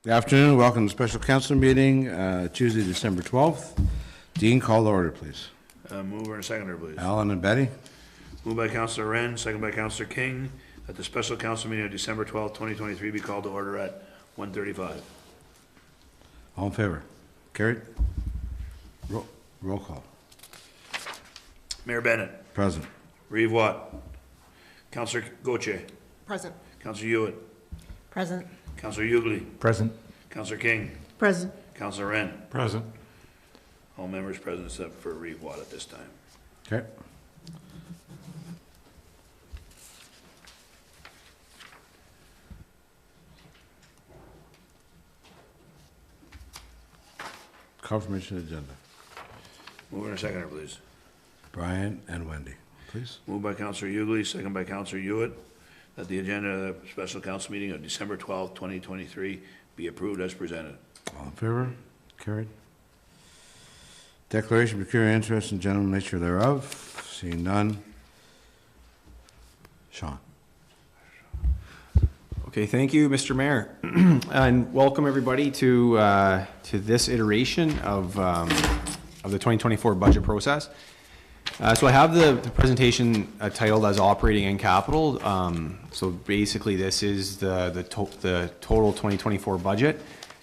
Good afternoon. Welcome to the special council meeting, Tuesday, December 12th. Dean, call the order, please. Mover and seconder, please. Alan and Betty. Moved by Councillor Wren, second by Councillor King, that the special council meeting of December 12th, 2023 be called to order at 1:35. All in favor? Carried. Roll call. Mayor Bennett. Present. Reeve Watt. Councillor Gauthier. Present. Councillor Hewitt. Present. Councillor Hughley. Present. Councillor King. Present. Councillor Wren. Present. All members present except for Reeve Watt at this time. Okay. Confirmation agenda. Mover and seconder, please. Brian and Wendy, please. Moved by Councillor Hughley, second by Councillor Hewitt, that the agenda of the special council meeting of December 12th, 2023 be approved as presented. All in favor? Carried. Declaration of peculiar interest and general nature thereof. Seeing none. Sean. Okay, thank you, Mr. Mayor, and welcome everybody to this iteration of the 2024 budget process. So I have the presentation titled as operating and capital. So basically, this is the total 2024 budget.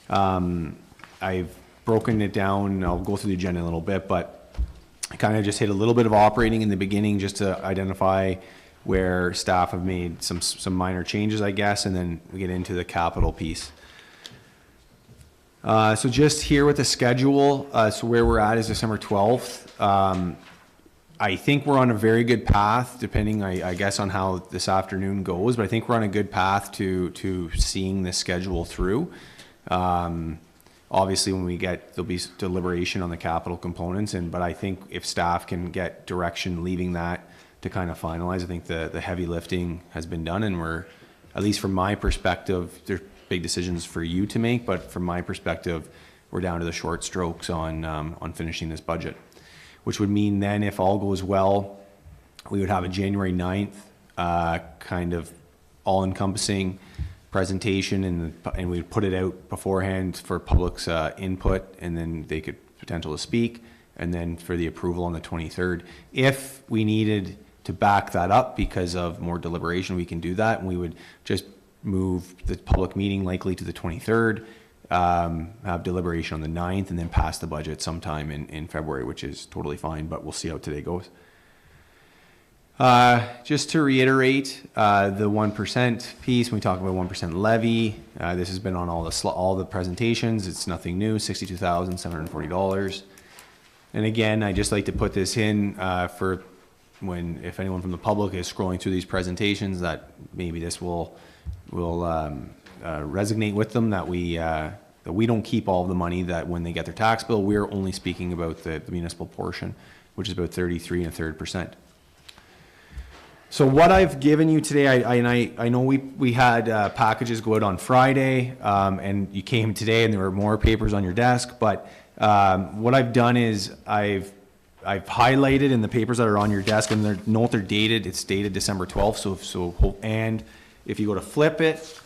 I've broken it down. I'll go through the agenda in a little bit, but I kind of just hit a little bit of operating in the beginning just to identify where staff have made some minor changes, I guess, and then we get into the capital piece. So just here with the schedule, so where we're at is December 12th. I think we're on a very good path, depending, I guess, on how this afternoon goes, but I think we're on a good path to seeing the schedule through. Obviously, when we get, there'll be deliberation on the capital components, but I think if staff can get direction leaving that to kind of finalize, I think the heavy lifting has been done, and we're, at least from my perspective, there's big decisions for you to make, but from my perspective, we're down to the short strokes on finishing this budget, which would mean then if all goes well, we would have a January 9th kind of all-encompassing presentation, and we'd put it out beforehand for public's input, and then they could potential to speak, and then for the approval on the 23rd. If we needed to back that up because of more deliberation, we can do that, and we would just move the public meeting likely to the 23rd, have deliberation on the 9th, and then pass the budget sometime in February, which is totally fine, but we'll see how today goes. Just to reiterate, the 1% piece, when we talk about 1% levy, this has been on all the presentations. It's nothing new, $62,740. And again, I just like to put this in for if anyone from the public is scrolling through these presentations, that maybe this will resonate with them, that we don't keep all of the money, that when they get their tax bill, we're only speaking about the municipal portion, which is about 33 1/3%. So what I've given you today, I know we had packages go out on Friday, and you came today and there were more papers on your desk, but what I've done is I've highlighted in the papers that are on your desk, and they're dated. It's dated December 12th. And if you go to flip it,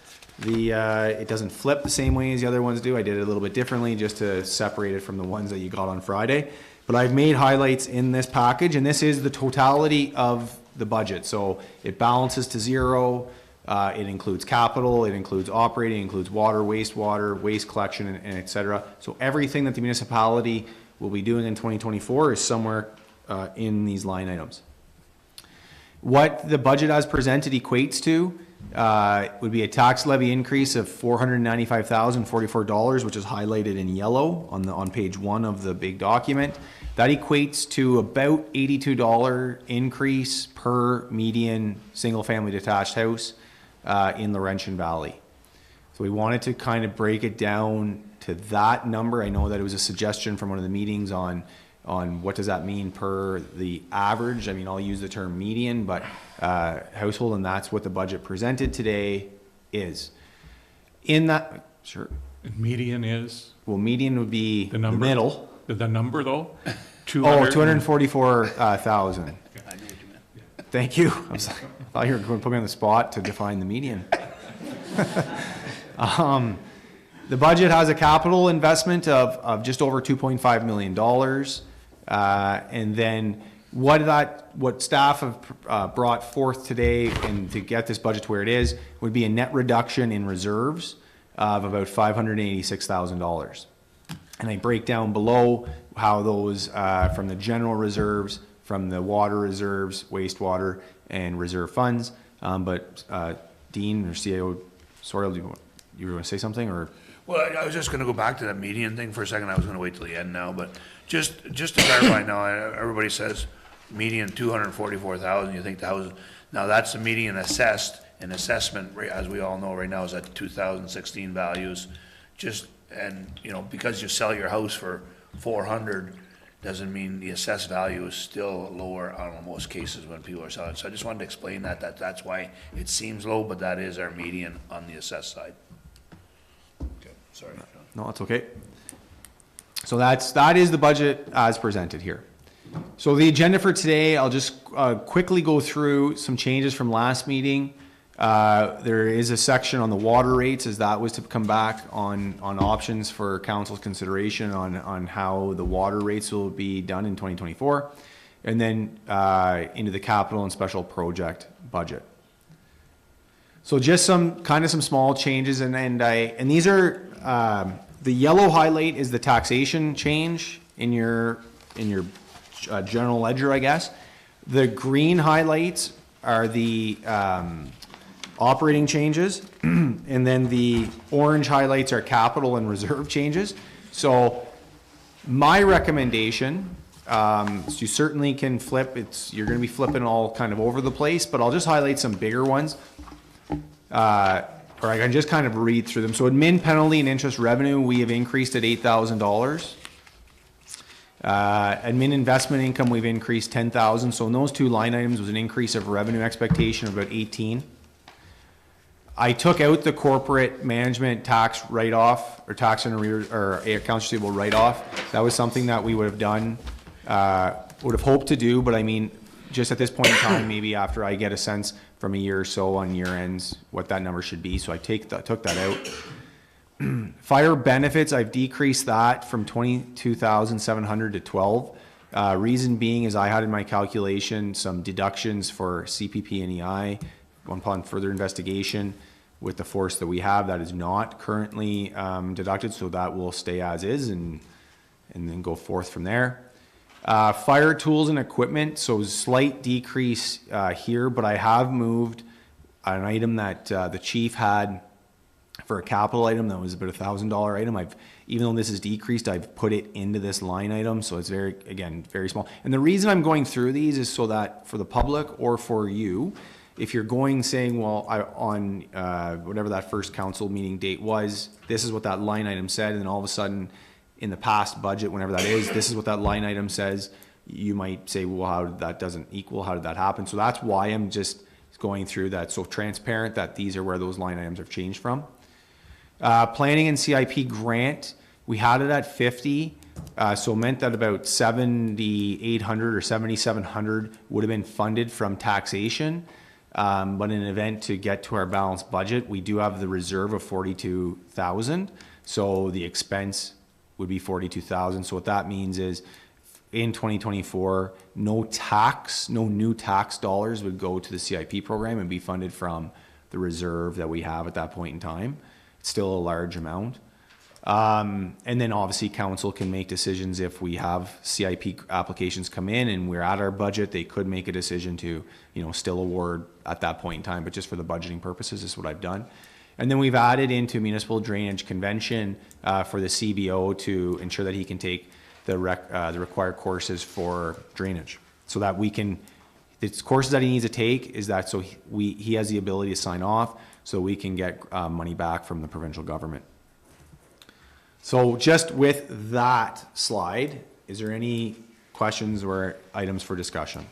it doesn't flip the same way as the other ones do. I did it a little bit differently just to separate it from the ones that you got on Friday. But I've made highlights in this package, and this is the totality of the budget. So it balances to zero. It includes capital, it includes operating, it includes water, wastewater, waste collection, and et cetera. So everything that the municipality will be doing in 2024 is somewhere in these line items. What the budget as presented equates to would be a tax levy increase of $495,044, which is highlighted in yellow on page 1 of the big document. That equates to about $82 increase per median single-family detached house in Laurentian Valley. So we wanted to kind of break it down to that number. I know that it was a suggestion from one of the meetings on what does that mean per the average. I mean, I'll use the term median, but household, and that's what the budget presented today is. In that, sure. And median is? Well, median would be The number? the middle. The number, though? Oh, 244,000. I know what you meant. Thank you. I thought you were going to put me on the spot to define the median. The budget has a capital investment of just over $2.5 million. And then what staff have brought forth today and to get this budget to where it is would be a net reduction in reserves of about $586,000. And I break down below how those from the general reserves, from the water reserves, wastewater, and reserve funds. But Dean or CAO Sorrell, you were going to say something, or? Well, I was just gonna go back to that median thing for a second. I was gonna wait till the end now, but just to clarify now, everybody says median 244,000, you think the house, now that's the median assessed, and assessment, as we all know right now, is at 2016 values. And, you know, because you sell your house for 400, doesn't mean the assessed value is still lower on most cases when people are selling. So I just wanted to explain that's why it seems low, but that is our median on the assessed side. Okay, sorry. No, that's okay. So that is the budget as presented here. So the agenda for today, I'll just quickly go through some changes from last meeting. There is a section on the water rates, as that was to come back on options for council's consideration on how the water rates will be done in 2024, and then into the capital and special project budget. So just some small changes, and these are the yellow highlight is the taxation change in your general ledger, I guess. The green highlights are the operating changes, and then the orange highlights are capital and reserve changes. So my recommendation, is you certainly can flip, you're gonna be flipping all kind of over the place, but I'll just highlight some bigger ones. Or I can just kind of read through them. So admin penalty and interest revenue, we have increased at $8,000. Admin investment income, we've increased 10,000. So in those two line items was an increase of revenue expectation of about 18. I took out the corporate management tax write-off, or tax and arrears, or accounts receivable write-off. That was something that we would have done, would have hoped to do, but I mean, just at this point in time, maybe after I get a sense from a year or so on year ends, what that number should be. So I took that out. Fire benefits, I've decreased that from 22,700 to 12. Reason being is I had in my calculation some deductions for CPP and EI. Upon further investigation with the force that we have, that is not currently deducted, so that will stay as is and then go forth from there. Fire tools and equipment, so slight decrease here, but I have moved an item that the chief had for a capital item that was about $1,000 item. Even though this is decreased, I've put it into this line item, so it's very small. And the reason I'm going through these is so that for the public or for you, if you're saying, well, on whatever that first council meeting date was, this is what that line item said, and then all of a sudden, in the past budget, whenever that is, this is what that line item says, you might say, well, how did that doesn't equal, how did that happen? So that's why I'm just going through that, so transparent that these are where those line items have changed from. Planning and CIP grant, we had it at 50, so it meant that about 7,800 or 7,700 would have been funded from taxation. But in an event to get to our balanced budget, we do have the reserve of 42,000. So the expense would be 42,000. So what that means is in 2024, no new tax dollars would go to the CIP program and be funded from the reserve that we have at that point in time. It's still a large amount. And then obviously council can make decisions if we have CIP applications come in and we're at our budget, they could make a decision to, still award at that point in time, but just for the budgeting purposes, this is what I've done. And then we've added into municipal drainage convention for the CBO to ensure that he can take the required courses for drainage, so that we can, the courses that he needs to take is that so he has the ability to sign off, so we can get money back from the provincial government. So just with that slide, is there any questions or items for discussion?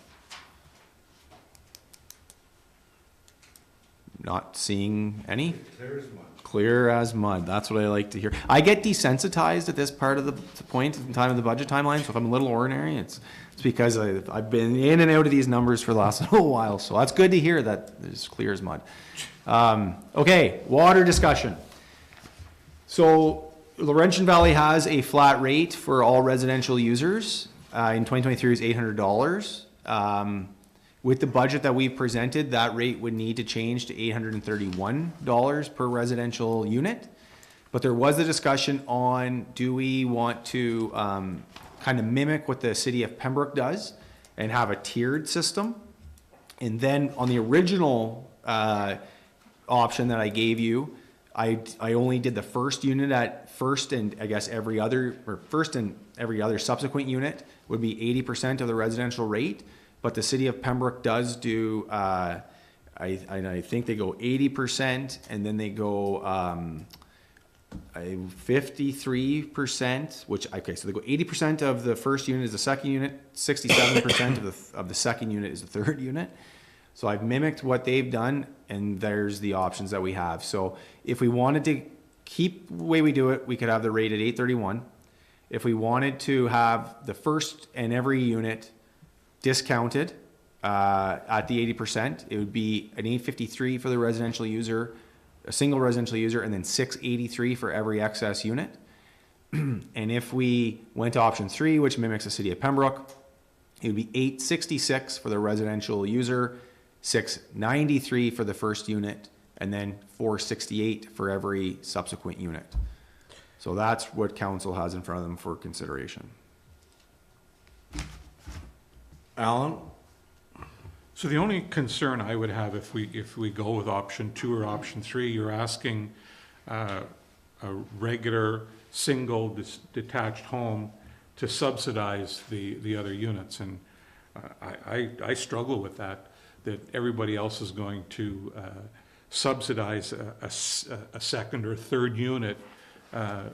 Not seeing any? Clear as mud. Clear as mud. That's what I like to hear. I get desensitized at this part of the point in time of the budget timeline, so if I'm a little ordinary, it's because I've been in and out of these numbers for the last little while, so that's good to hear that it's clear as mud. Okay, water discussion. So Laurentian Valley has a flat rate for all residential users. In 2023 is $800. With the budget that we've presented, that rate would need to change to $831 per residential unit. But there was a discussion on, do we want to kind of mimic what the city of Pembroke does and have a tiered system? And then on the original option that I gave you, I only did the first unit at first, and I guess every other, or first and every other subsequent unit would be 80% of the residential rate. But the city of Pembroke does do, I think they go 80%, and then they go 53%, which, okay, so they go 80% of the first unit is the second unit, 67% of the second unit is the third unit. So I've mimicked what they've done, and there's the options that we have. So if we wanted to keep the way we do it, we could have the rate at 831. If we wanted to have the first and every unit discounted at the 80%, it would be an 853 for the residential user, a single residential user, and then 683 for every excess unit. And if we went to option 3, which mimics the city of Pembroke, it would be 866 for the residential user, 693 for the first unit, and then 468 for every subsequent unit. So that's what council has in front of them for consideration. Alan? So the only concern I would have if we go with option 2 or option 3, you're asking a regular single detached home to subsidize the other units, and I struggle with that everybody else is going to subsidize a second or third unit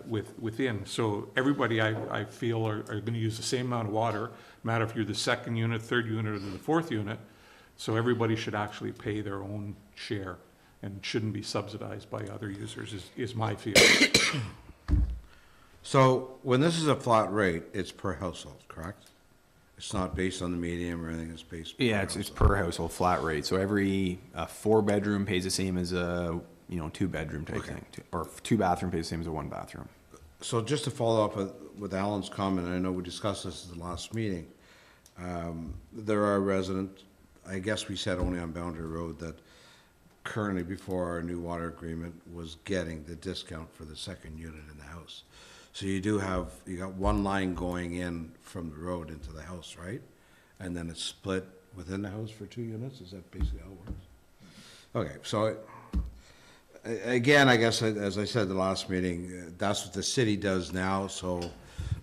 within. So everybody, I feel, are going to use the same amount of water, no matter if you're the second unit, third unit, or the fourth unit. So everybody should actually pay their own share and shouldn't be subsidized by other users, is my feeling. So when this is a flat rate, it's per household, correct? It's not based on the medium or anything, it's based per Yeah, it's household. per household flat rate. So every 4-bedroom pays the same as a 2-bedroom type Okay. thing, or 2-bathroom pays the same as a 1-bathroom. So just to follow up with Alan's comment, I know we discussed this at the last meeting. There are residents, I guess we said only on Boundary Road, that currently before our new water agreement was getting the discount for the second unit in the house. So you got one line going in from the road into the house, right? And then it's split within the house for 2 units? Is that basically how it works? Okay, so again, I guess, as I said the last meeting, that's what the city does now, so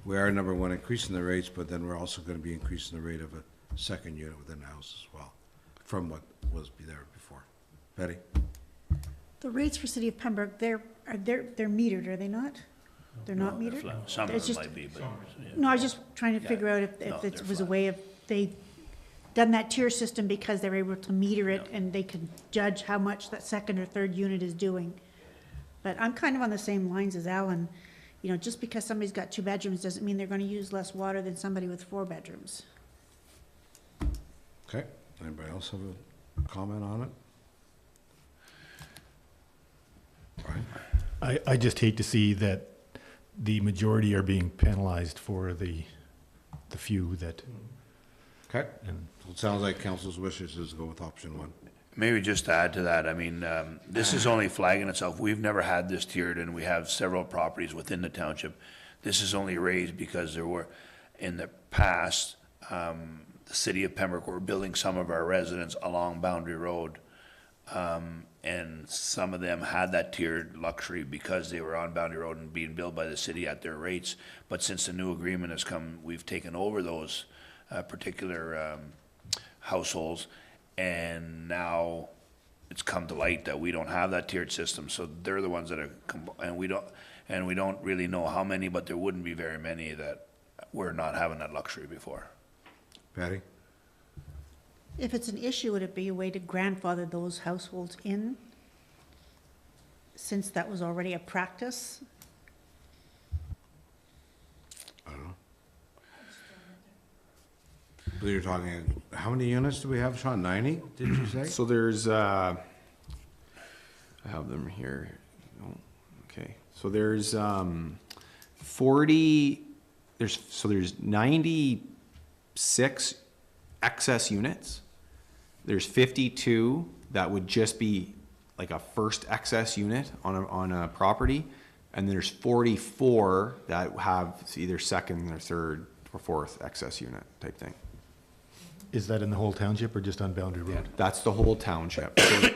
we are, number one, increasing the rates, but then we're also gonna be increasing the rate of a second unit within the house as well, from what was there before. Betty? The rates for City of Pembroke, they're metered, are they not? They're not metered? Some of It's them just- might be, but. yeah. No, I was just trying to Yeah. figure out if No, it they're was a flat. way of, they done that tier system because they were able to meter it No. and they could judge how much that second or third unit is doing. But I'm kind of on the same lines as Alan. Just because somebody's got 2 bedrooms doesn't mean they're gonna use less water than somebody with 4 bedrooms. Okay, anybody else have a comment on it? Brian? I just hate to see that the majority are being penalized for the few that, Okay, and so it sounds like council's wishes is to go with option 1. Maybe just to add to that, I mean, this is only flagging itself. We've never had this tiered, and we have several properties within the township. This is only raised because there were, in the past, the city of Pembroke were building some of our residents along Boundary Road. And some of them had that tiered luxury because they were on Boundary Road and being billed by the city at their rates. But since the new agreement has come, we've taken over those particular households. And now it's come to light that we don't have that tiered system. So they're the ones that are, and we don't really know how many, but there wouldn't be very many that were not having that luxury before. Patty? If it's an issue, would it be a way to grandfather those households in? Since that was already a practice? I don't know. But you're talking, how many units do we have, Sean? 90, did you say? So there's, I have them here. Oh, okay. So there's 40, there's 96 excess units. There's 52 that would just be like a first excess unit on a property. And there's 44 that have either second or third or fourth excess unit type thing. Is that in the whole township or just on Boundary Road? That's the whole township. So,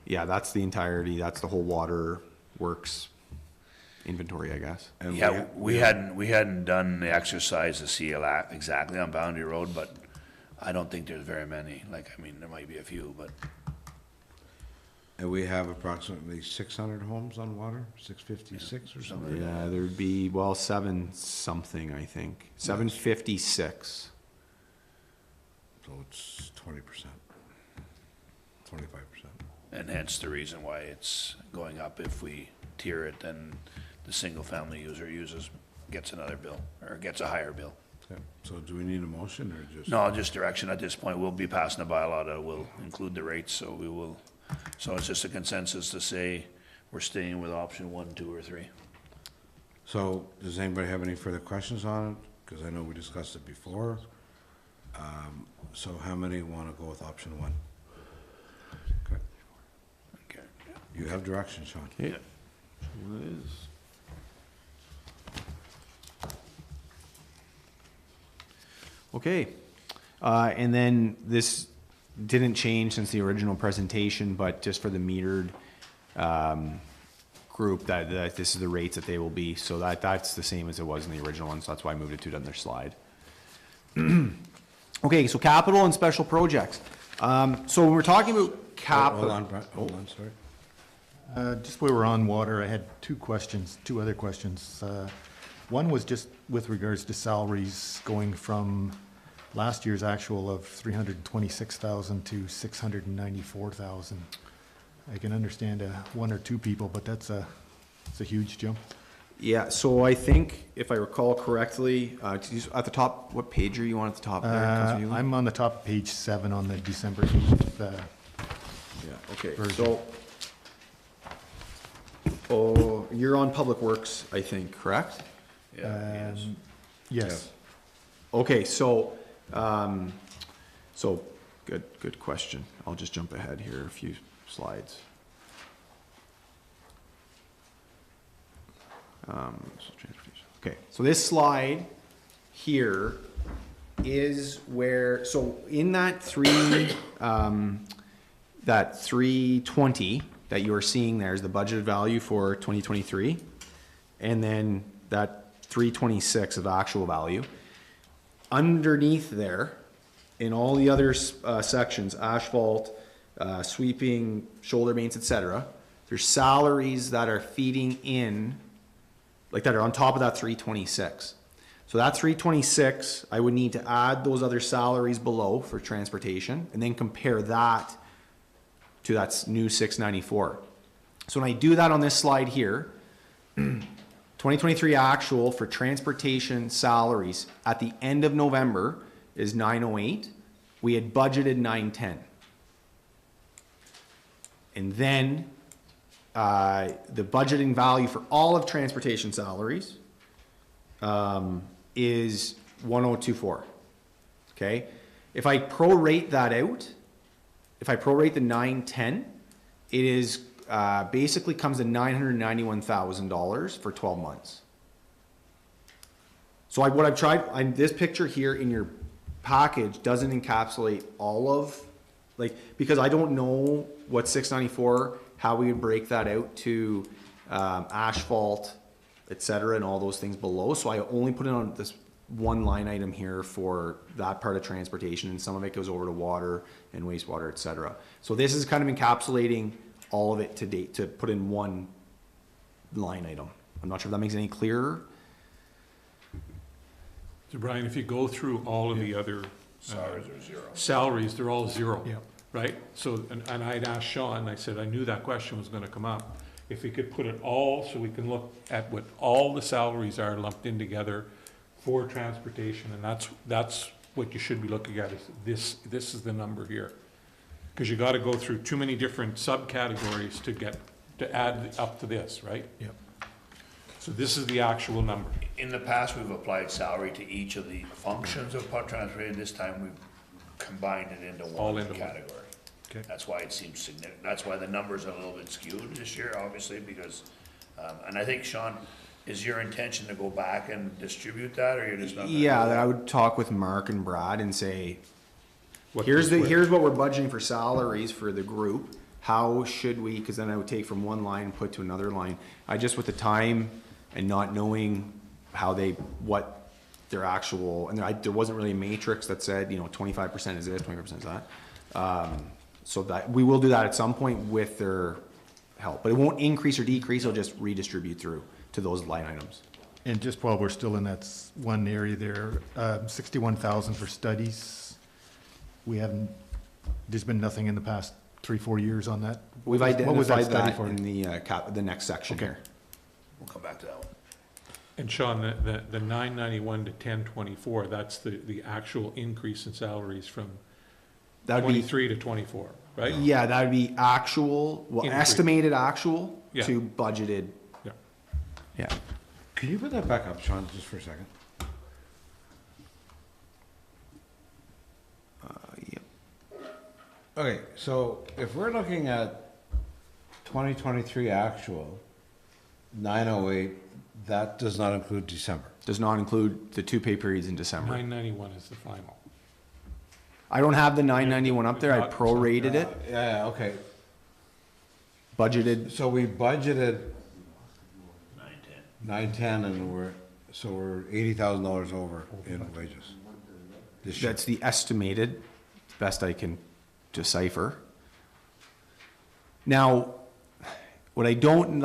yeah, that's the entirety, that's the whole water works inventory, I guess. And Yeah, we hadn't done the exercise to see exactly on Boundary Road, but I don't think there's very many. Like, I mean, there might be a few, but And we have approximately 600 homes on water, 656 or something? Yeah, there'd be, well, 7 something, I think. 756. So it's 20%, 25%. and hence the reason why it's going up. If we tier it, then the single-family user gets another bill, or gets a higher bill. Okay. So do we need a motion or just? No, just direction at this point. We'll be passing a bylaw that will include the rates, so so it's just a consensus to say we're staying with option 1, 2, or 3. So does anybody have any further questions on it? Because I know we discussed it before. So how many want to go with option 1? Okay. Okay. You have direction, Sean. Okay. Okay, and then this didn't change since the original presentation, but just for the metered group, that this is the rates that they will be, so that's the same as it was in the original one, so that's why I moved it to another slide. Okay, so capital and special projects. So when we're talking about capital. Hold on, Brett. Hold on, sorry. Just while we're on water, I had two other questions. One was just with regards to salaries going from last year's actual of 326,000 to 694,000. I can understand one or two people, but it's a huge jump. Yeah, so I think, if I recall correctly, at the top, what page are you on at the top there? Councillor Ewing? I'm on the top of page 7 on the December 8th. Yeah, okay, version. so, oh, you're on Public Works, I think, correct? Yes. Okay, so, good question. I'll just jump ahead here a few slides. Okay, so this slide here is where, so in that 320 that you are seeing there is the budgeted value for 2023, and then that 326 of actual value. Underneath there, in all the other sections, asphalt, sweeping, shoulder mains, etc., there's salaries that are feeding in, like that are on top of that 326. So that 326, I would need to add those other salaries below for transportation, and then compare that to that new 694. So when I do that on this slide here, 2023 actual for transportation salaries at the end of November is 908. We had budgeted 910. And then the budgeting value for all of transportation salaries is 1024. Okay? If I prorate that out, if I prorate the 910, it is basically comes to $991,000 for 12 months. So what I've tried, this picture here in your package doesn't encapsulate all of, like, because I don't know what 694, how we would break that out to asphalt, et cetera, and all those things below. So I only put it on this one line item here for that part of transportation, and some of it goes over to water and wastewater, et cetera. So this is kind of encapsulating all of it to date to put in one line item. I'm not sure if that makes it any clearer. So Brian, if you go through all of the other salaries, they're all zero. Yeah. Right? So, and I'd asked Sean, I said, I knew that question was gonna come up. If we could put it all, so we can look at what all the salaries are lumped in together for transportation, and that's what you should be looking at, is this is the number here. Because you gotta go through too many different subcategories to add up to this, right? Yep. So this is the actual number. In the past, we've applied salary to each of the functions of part transportation. This time, we've combined it into All one into one. category. Okay. That's why it seems significant. That's why the numbers are a little bit skewed this year, obviously, because, and I think, Sean, is your intention to go back and distribute that, or you're just not? gonna Yeah, do that that? I would talk with Mark and Brad and say, What here's this- here's what we're budgeting for salaries for the group. How should we, because then I would take from one line and put to another line. I just, with the time and not knowing what their actual, and there wasn't really a matrix that said, 25% is this, 25% is that. So that, we will do that at some point with their help, but it won't increase or decrease, it'll just redistribute through to those line items. And just while we're still in that one area there, 61,000 for studies. There's been nothing in the past 3-4 years on that. We've What was identified study that for? in the next section Okay. here. We'll come back to that one. And Sean, the 991 to 1024, that's the actual increase in salaries from That would be, 23 to 24, right? yeah, that would be actual, well, Increase. estimated actual Yeah. to budgeted, Yeah. yeah. Can you put that back up, Sean, just for a second? Yep. Okay, so if we're looking at 2023 actual, 908, that does not include December. Does not include the 2 pay periods in December. 991 is the final. I don't have the 991 up there, I Not- prorated it, Yeah, okay. budgeted, So we budgeted 910. 910 and we're $80,000 over in wages. This year. that's the estimated, best I can decipher. Now, what I don't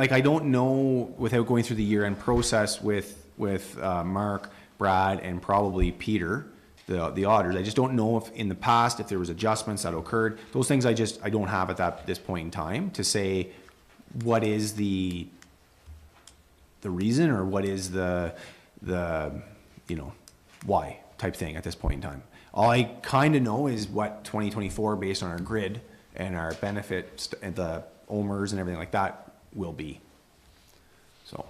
know, without going through the year-end process with Mark, Brad, and probably Peter, the auditors, I just don't know if in the past, if there was adjustments that occurred. Those things I don't have at this point in time to say what is the reason, or what is the why type thing at this point in time. All I kind of know is what 2024, based on our grid and our benefits and the OMERS and everything like that, will be. So.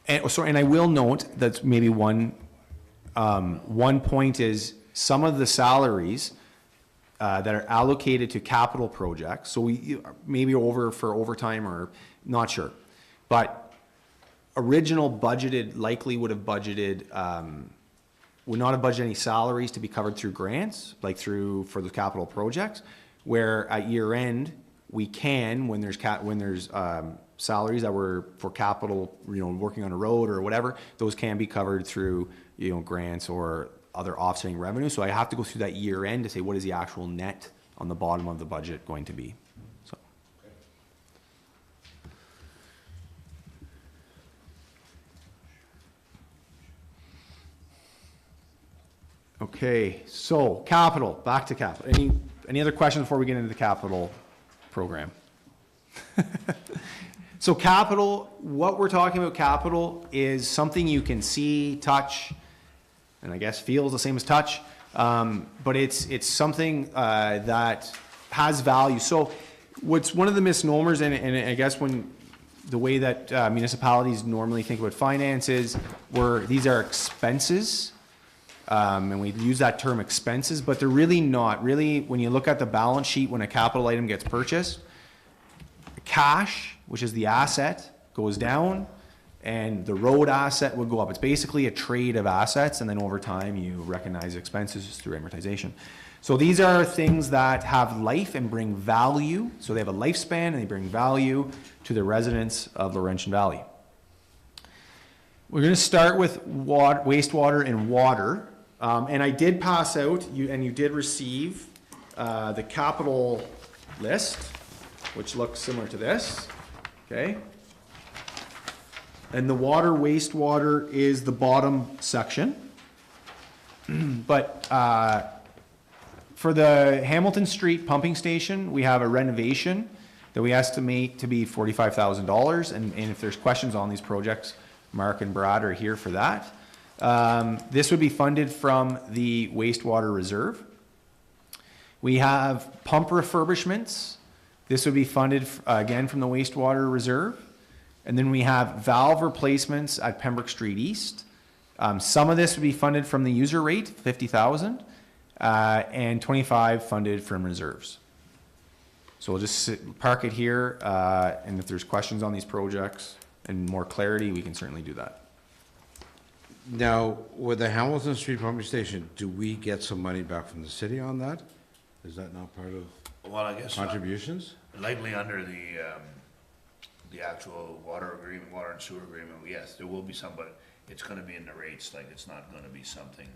And I will note that maybe one point is some of the salaries that are allocated to capital projects, so we maybe for overtime or not sure, but original budgeted likely would not have budgeted any salaries to be covered through grants, for the capital projects, where at year end, we can, when there's salaries that were for capital, working on a road or whatever, those can be covered through, grants or other offsetting revenue. So I have to go through that year end to say, what is the actual net on the bottom of the budget going to be? So. Okay, so capital, back to capital. Any other questions before we get into the capital program? So capital, what we're talking about capital is something you can see, touch, and I guess feel is the same as touch, but it's something that has value. So what's one of the misnomers, and I guess when the way that municipalities normally think about finances, these are expenses, and we use that term expenses, but they're really not. Really, when you look at the balance sheet when a capital item gets purchased, cash, which is the asset, goes down, and the road asset would go up. It's basically a trade of assets, and then over time you recognize expenses through amortization. So these are things that have life and bring value. So they have a lifespan and they bring value to the residents of Laurentian Valley. We're going to start with wastewater and water. And I did pass out, you did receive the capital list, which looks similar to this, okay? And the water, wastewater is the bottom section. But for the Hamilton Street pumping station, we have a renovation that we estimate to be $45,000. And if there's questions on these projects, Mark and Brad are here for that. This would be funded from the wastewater reserve. We have pump refurbishments This would be funded, again, from the wastewater reserve. And then we have valve replacements at Pembroke Street East. Some of this would be funded from the user rate, 50,000, and 25 funded from reserves. So we'll just park it here, and if there's questions on these projects and more clarity, we can certainly do that. Now, with the Hamilton Street pumping station, do we get some money back from the city on that? Is that not part of Well, I guess contributions? likely under the actual water agreement, water and sewer agreement, yes, there will be some, but it's gonna be in the rates, like, it's not gonna be something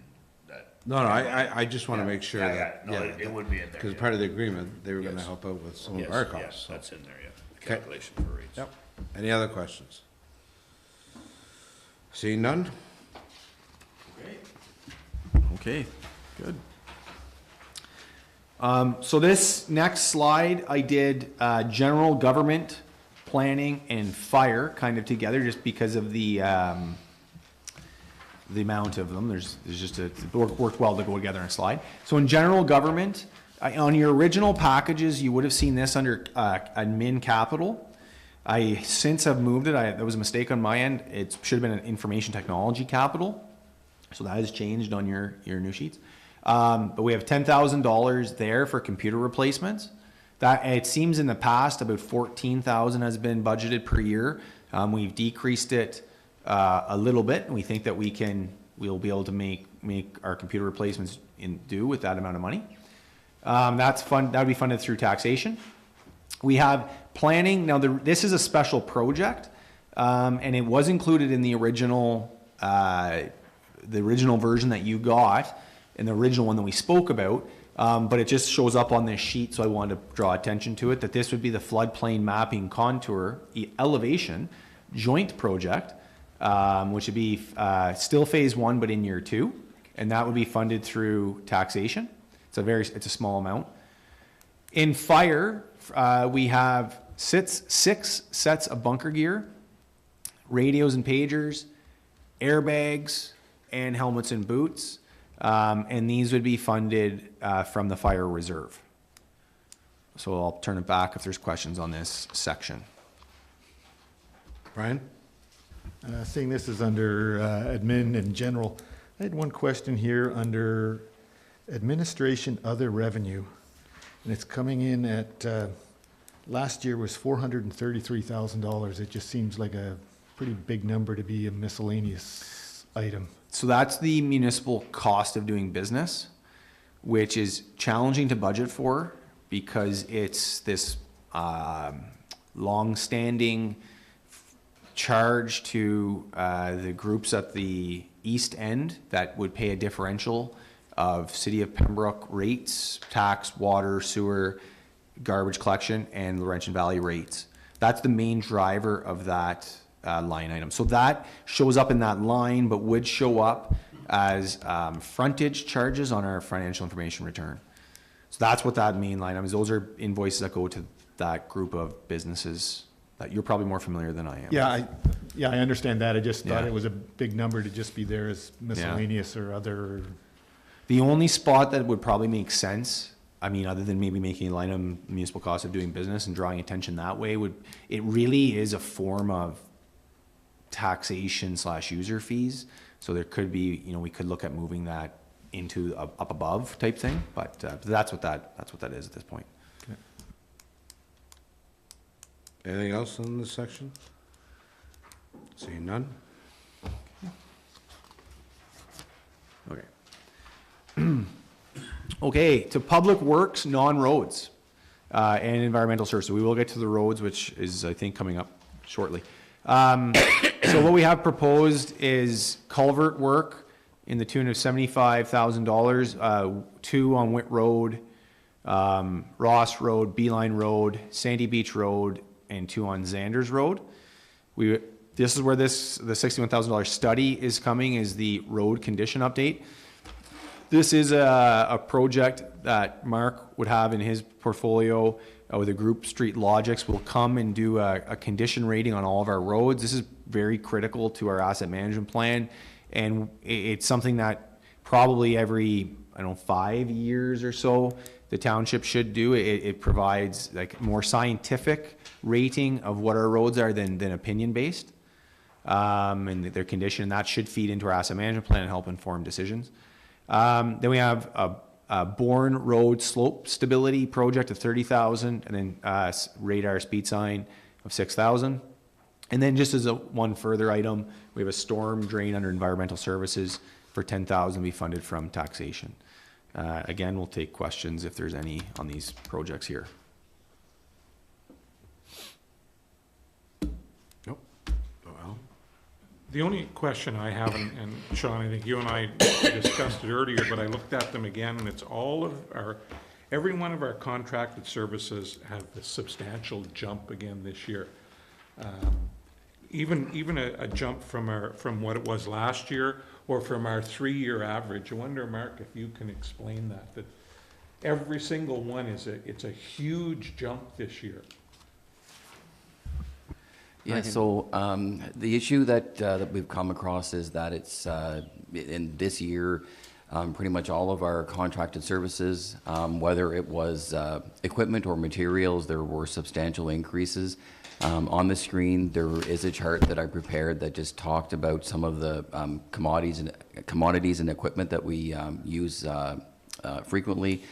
that. No, I just want to make sure Yeah, that. yeah, no, it would be in there. Because yeah. part of the agreement, they were going to Yes. help out with some Yes, of our yeah, costs. so. that's in there, yeah, the Okay. calculation for rates. Yep. Any other questions? Seeing none? Okay, good. So this next slide, I did general government, planning, and fire kind of together, just because of the amount of them. There's just it worked well to go together in a slide. So in general government, on your original packages, you would have seen this under admin capital. I since have moved it. That was a mistake on my end. It should have been an information technology capital. So that has changed on your new sheets. But we have $10,000 there for computer replacements. That it seems in the past about 14,000 has been budgeted per year. We've decreased it a little bit, and we think that we'll be able to make our computer replacements do with that amount of money. That's fun. That would be funded through taxation. We have planning. Now, this is a special project, and it was included in the original version that you got, and the original one that we spoke about. But it just shows up on this sheet, so I wanted to draw attention to it, that this would be the floodplain mapping contour elevation joint project, which would be still phase 1, but in year 2, and that would be funded through taxation. It's a small amount. In fire, we have six sets of bunker gear, radios and pagers, airbags, and helmets and boots. And these would be funded from the fire reserve. So I'll turn it back if there's questions on this section. Brian? Seeing this is under admin and general, I had one question here under administration other revenue. And it's coming in at, last year was $433,000. It just seems like a pretty big number to be a miscellaneous item. So that's the municipal cost of doing business, which is challenging to budget for because it's this long-standing charge to the groups at the east end that would pay a differential of City of Pembroke rates, tax, water, sewer, garbage collection, and Laurentian Valley rates. That's the main driver of that line item. So that shows up in that line, but would show up as frontage charges on our financial information return. So that's what that main line item is. Those are invoices that go to that group of businesses that you're probably more familiar than I am. Yeah, I understand that. I just thought Yeah. it was a big number to just be there as miscellaneous or other. The only spot that would probably make sense, I mean, other than maybe making a line item municipal cost of doing business and drawing attention that way, it really is a form of taxation / user fees. So there could be, we could look at moving that into up above type thing, but that's what that is at this point. Okay. Anything else in this section? Seeing none? Okay. Okay, to public works, non-roads, and environmental services. We will get to the roads, which is, I think, coming up shortly. So what we have proposed is culvert work in the tune of $75,000, 2 on Witt Road, Ross Road, Beeline Road, Sandy Beach Road, and 2 on Zanders Road. This is where the $61,000 study is coming, is the road condition update. This is a project that Mark would have in his portfolio with a group, Street Logics, will come and do a condition rating on all of our roads. This is very critical to our asset management plan, and it's something that probably every, 5 years or so, the township should do. It provides like more scientific rating of what our roads are than opinion-based, and their condition. That should feed into our asset management plan and help inform decisions. Then we have a Bourne Road slope stability project of 30,000, and then radar speed sign of 6,000. And then just as one further item, we have a storm drain under environmental services for 10,000 to be funded from taxation. Again, we'll take questions if there's any on these projects here. Nope. Well, The only question I have, and Sean, I think you and I discussed it earlier, but I looked at them again, and it's every one of our contracted services have a substantial jump again this year. Even a jump from what it was last year, or from our 3-year average. I wonder, Mark, if you can explain that every single one it's a huge jump this year. Yeah, so the issue that we've come across is that it's in this year, pretty much all of our contracted services, whether it was equipment or materials, there were substantial increases. On the screen, there is a chart that I prepared that just talked about some of the commodities and equipment that we use frequently.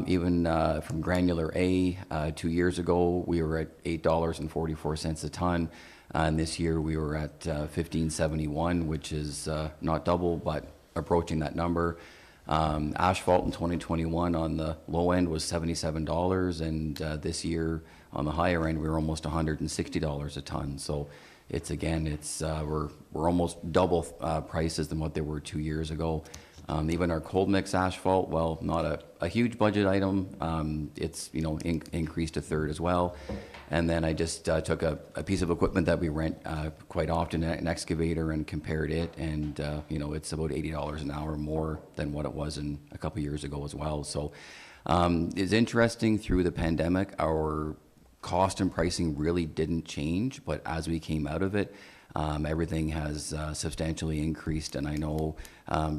Even from granular A, 2 years ago, we were at $8.44 a ton. And this year we were at $15.71, which is not double, but approaching that number. Asphalt in 2021 on the low end was $77, and this year on the higher end we were almost $160 a ton. So we're almost double prices than what they were 2 years ago. Even our cold mix asphalt, well, not a huge budget item. It's increased a third as well. And then I just took a piece of equipment that we rent quite often, an excavator, and compared it, and it's about $80 an hour more than what it was in a couple years ago as well. So it's interesting, through the pandemic, our cost and pricing really didn't change, but as we came out of it, everything has substantially increased. And I know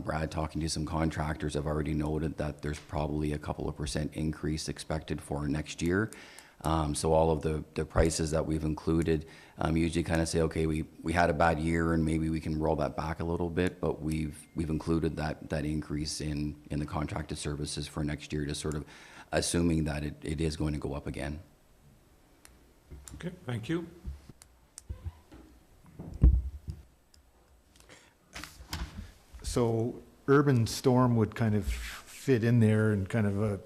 Brad, talking to some contractors, have already noted that there's probably a couple of % increase expected for next year. So all of the prices that we've included usually kind of say, okay, we had a bad year and maybe we can roll that back a little bit, but we've included that increase in the contracted services for next year, just sort of assuming that it is going to go up again. Okay, thank you. So urban storm would kind of fit in there, and kind of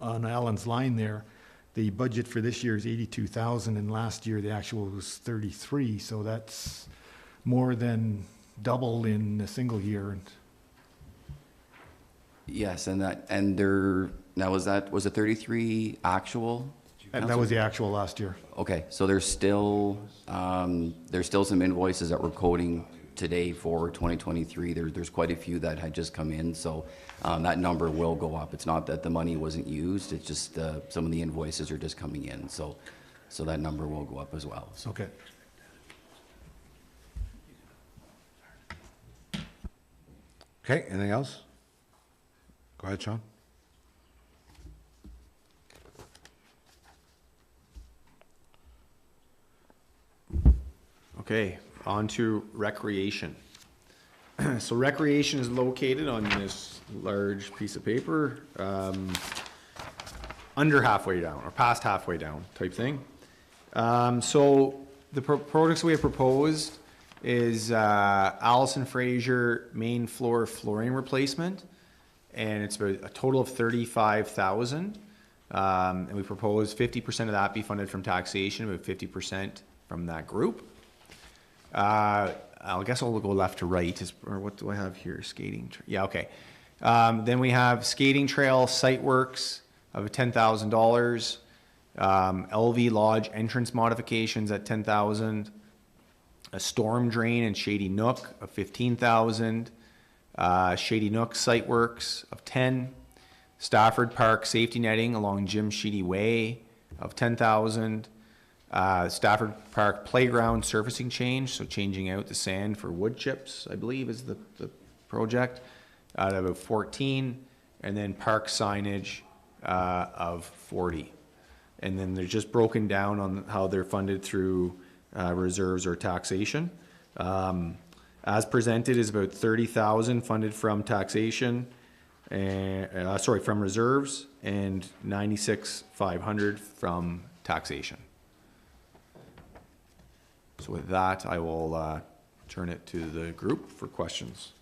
on Alan's line there. The budget for this year is 82,000, and last year the actual was 33. So that's more than double in a single year. Yes, and was it 33 actual? And that was the actual last year. Okay, so there's still some invoices that we're coding today for 2023. There's quite a few that had just come in, so that number will go up. It's not that the money wasn't used, it's just some of the invoices are just coming in, so that number will go up as well. So. Okay. okay, anything else? Go ahead, Sean. Okay, on to recreation. So recreation is located on this large piece of paper, under halfway down, or past halfway down type thing. So the projects we have proposed is Allison Fraser main floor flooring replacement, and it's about a total of 35,000. And we propose 50% of that be funded from taxation, about 50% from that group. I guess I'll go left to right, or what do I have here? Skating, yeah, okay. Then we have skating trail site works of $10,000. LV Lodge entrance modifications at $10,000. A storm drain and Shady Nook of $15,000. Shady Nook site works of $10,000. Stafford Park safety netting along Jim Sheedy Way of $10,000. Stafford Park playground surfacing change, so changing out the sand for wood chips, I believe is the project, at about 14. and then park signage, of 40. And then they're just broken down on how they're funded through, reserves or taxation. As presented is about 30,000 funded from taxation, and, from reserves, and 96,500 from taxation. So with that, I will turn it to the group for questions.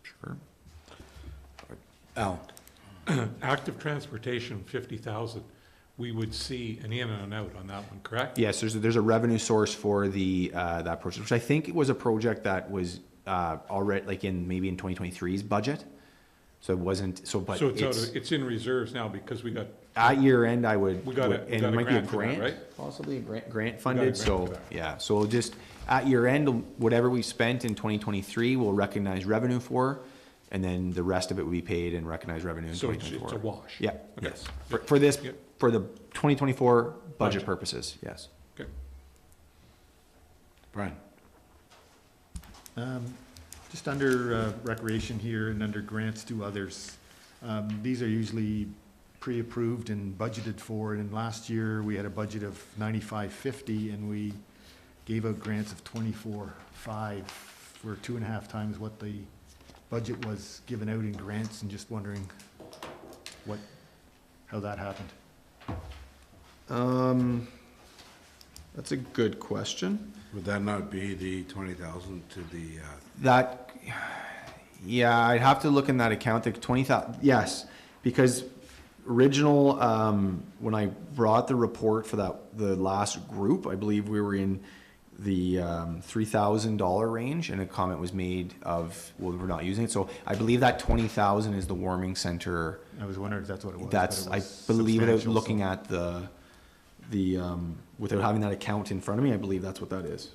Sure. Al? Active transportation, 50,000, we would see an in and an out on that one, correct? Yes, there's a revenue source for the, that project, which I think was a project that was already, like maybe in 2023's budget. So it wasn't, but So it's in reserves now because we got, at year end, I would. We got a- and we got it a might be a grant for that, grant, right? possibly a grant grant funded, for so, that. yeah, so we'll just, at year end, whatever we spent in 2023, we'll recognize revenue for, and then the rest of it will be paid and recognize revenue in so it's 2024. a wash? Yeah, Okay. yes, for this, Yep. for the 2024 budget Budget. purposes, yes. Okay. Brian? Just under recreation here and under grants to others, these are usually pre-approved and budgeted for, and last year, we had a budget of 9550, and we gave out grants of 24.5 for 2.5 times what the budget was given out in grants, and just wondering how that happened. That's a good question. Would that not be the 20,000 to the, That, yeah, I'd have to look in that account, the 20,000, yes, because original, when I brought the report for the last group, I believe we were in the $3,000 range, and a comment was made of, well, we're not using it, so I believe that 20,000 is the warming center. I was wondering if that's what it was. but That's, it I was believe it, substantial, looking so- at the, without having that account in front of me, I believe that's what that is.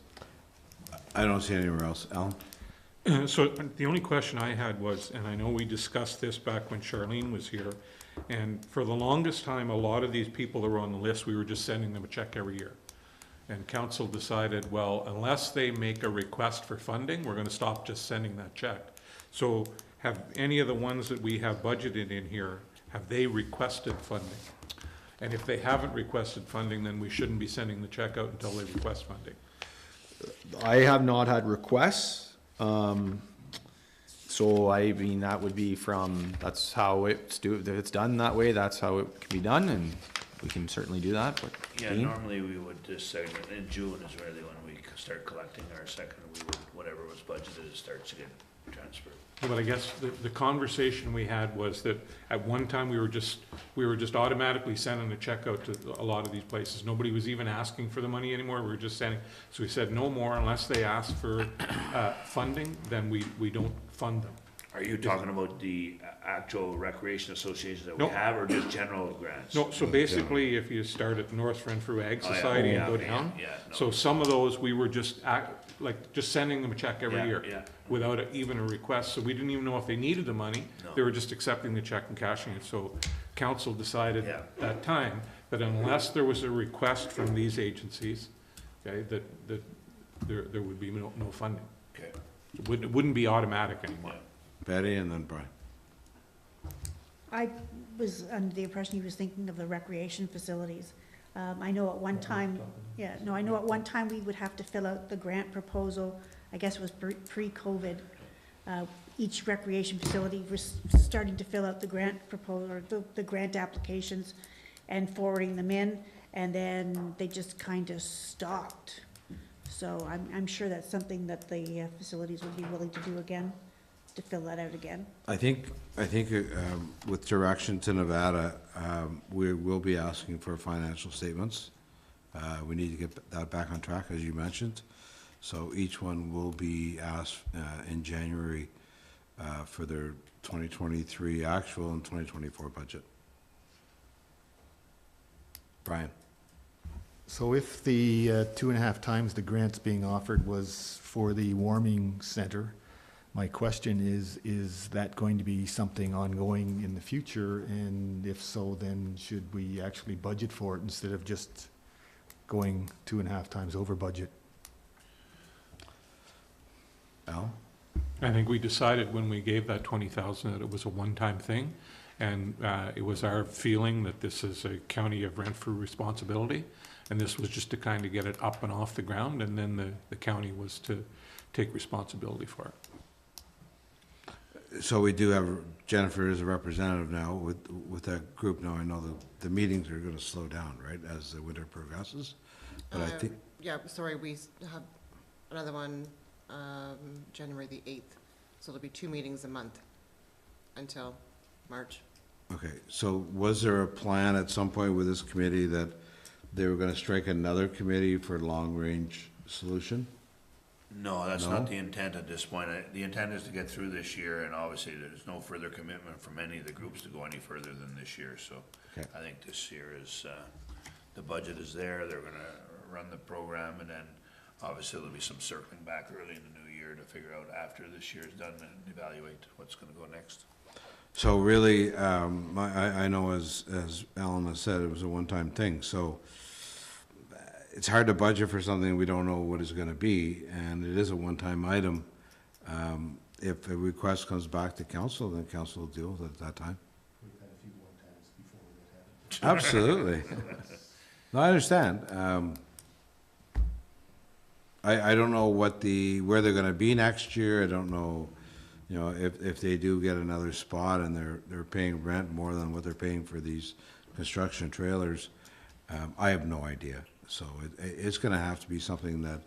I don't see anywhere else. Alan? So the only question I had was, and I know we discussed this back when Charlene was here, and for the longest time, a lot of these people that were on the list, we were just sending them a check every year. And council decided, well, unless they make a request for funding, we're gonna stop just sending that check. So have any of the ones that we have budgeted in here, have they requested funding? And if they haven't requested funding, then we shouldn't be sending the check out until they request funding. I have not had requests, so I mean, that would be from, that's how if it's done that way, that's how it can be done, and we can certainly do that, but. Yeah, Dean? normally we would just say, in June is really when we start collecting our second, we would, whatever was budgeted starts to get transferred. But I guess the conversation we had was that at one time, we were just automatically sending a check out to a lot of these places. Nobody was even asking for the money anymore, we were just sending. So we said, no more unless they ask for funding, then we don't fund them. Are you talking about the actual recreation associations that we No. have, or just general grants? No, so basically, if you start at North Renfrew Ag Oh, yeah. Society and Yeah, go yeah, down, yeah, no. so some of those, we were just just sending them a check every Yeah, year. yeah. Without even a request, so we didn't even know if they needed the money. No. They were just accepting the check and cashing it. So council decided Yeah. that time that unless there was a request from these agencies, okay, that there would be no funding. Okay. It wouldn't be automatic anymore. Betty and then Brian. I was under the impression he was thinking of the recreation facilities. I know at one time, I know at one time we would have to fill out the grant proposal, I guess it was pre-COVID. Each recreation facility was starting to fill out the grant proposal, or the grant applications and forwarding them in, and then they just kind of stopped. So I'm sure that's something that the facilities would be willing to do again, to fill that out again. I think with direction to Nevada, we will be asking for financial statements. We need to get that back on track, as you mentioned. So each one will be asked in January for their 2023 actual and 2024 budget. Brian? So if the 2.5 times the grants being offered was for the warming center, my question is that going to be something ongoing in the future? And if so, then should we actually budget for it instead of just going 2.5 times over budget? Al? I think we decided when we gave that 20,000 that it was a one-time thing, and it was our feeling that this is a county of Renfrew responsibility, and this was just to kind of get it up and off the ground, and then the county was to take responsibility for it. So we do have, Jennifer is a representative now with that group. Now I know the meetings are gonna slow down, right, as the winter progresses? But I think, Yeah, sorry, we have another one, January the 8th. So there'll be 2 meetings a month until March. okay, so was there a plan at some point with this committee that they were gonna strike another committee for long-range solution? No, that's No? not the intent at this point. The intent is to get through this year, and obviously, there's no further commitment from any of the groups to go any further than this year, so Okay. I think this year is, the budget is there, they're gonna run the program, and then obviously there'll be some circling back early in the new year to figure out after this year's done and evaluate what's gonna go next. So really, I know as Alan has said, it was a one-time thing, so it's hard to budget for something we don't know what it's gonna be, and it is a one-time item. If a request comes back to council, then council will deal with it at that time. Absolutely. No, I understand. I don't know where they're gonna be next year. I don't know, you know, if they do get another spot and they're paying rent more than what they're paying for these construction trailers. I have no idea. So it's gonna have to be something that,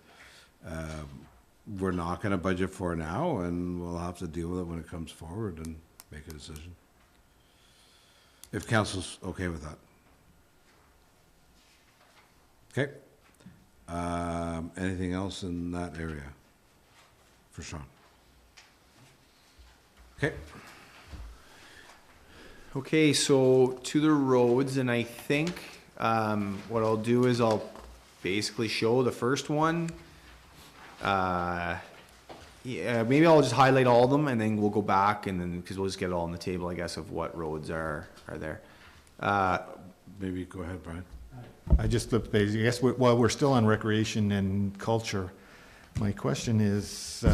we're not gonna budget for now, and we'll have to deal with it when it comes forward and make a decision. If council's okay with that. Okay. Anything else in that area for Sean? Okay. Okay, so to the roads, and I think, what I'll do is I'll basically show the first one. Yeah, maybe I'll just highlight all of them, and then we'll go back, and then, because we'll just get it all on the table, I guess, of what roads are there. Maybe go ahead, Brian. I just looked, basically, I guess, while we're still on recreation and culture, my question is,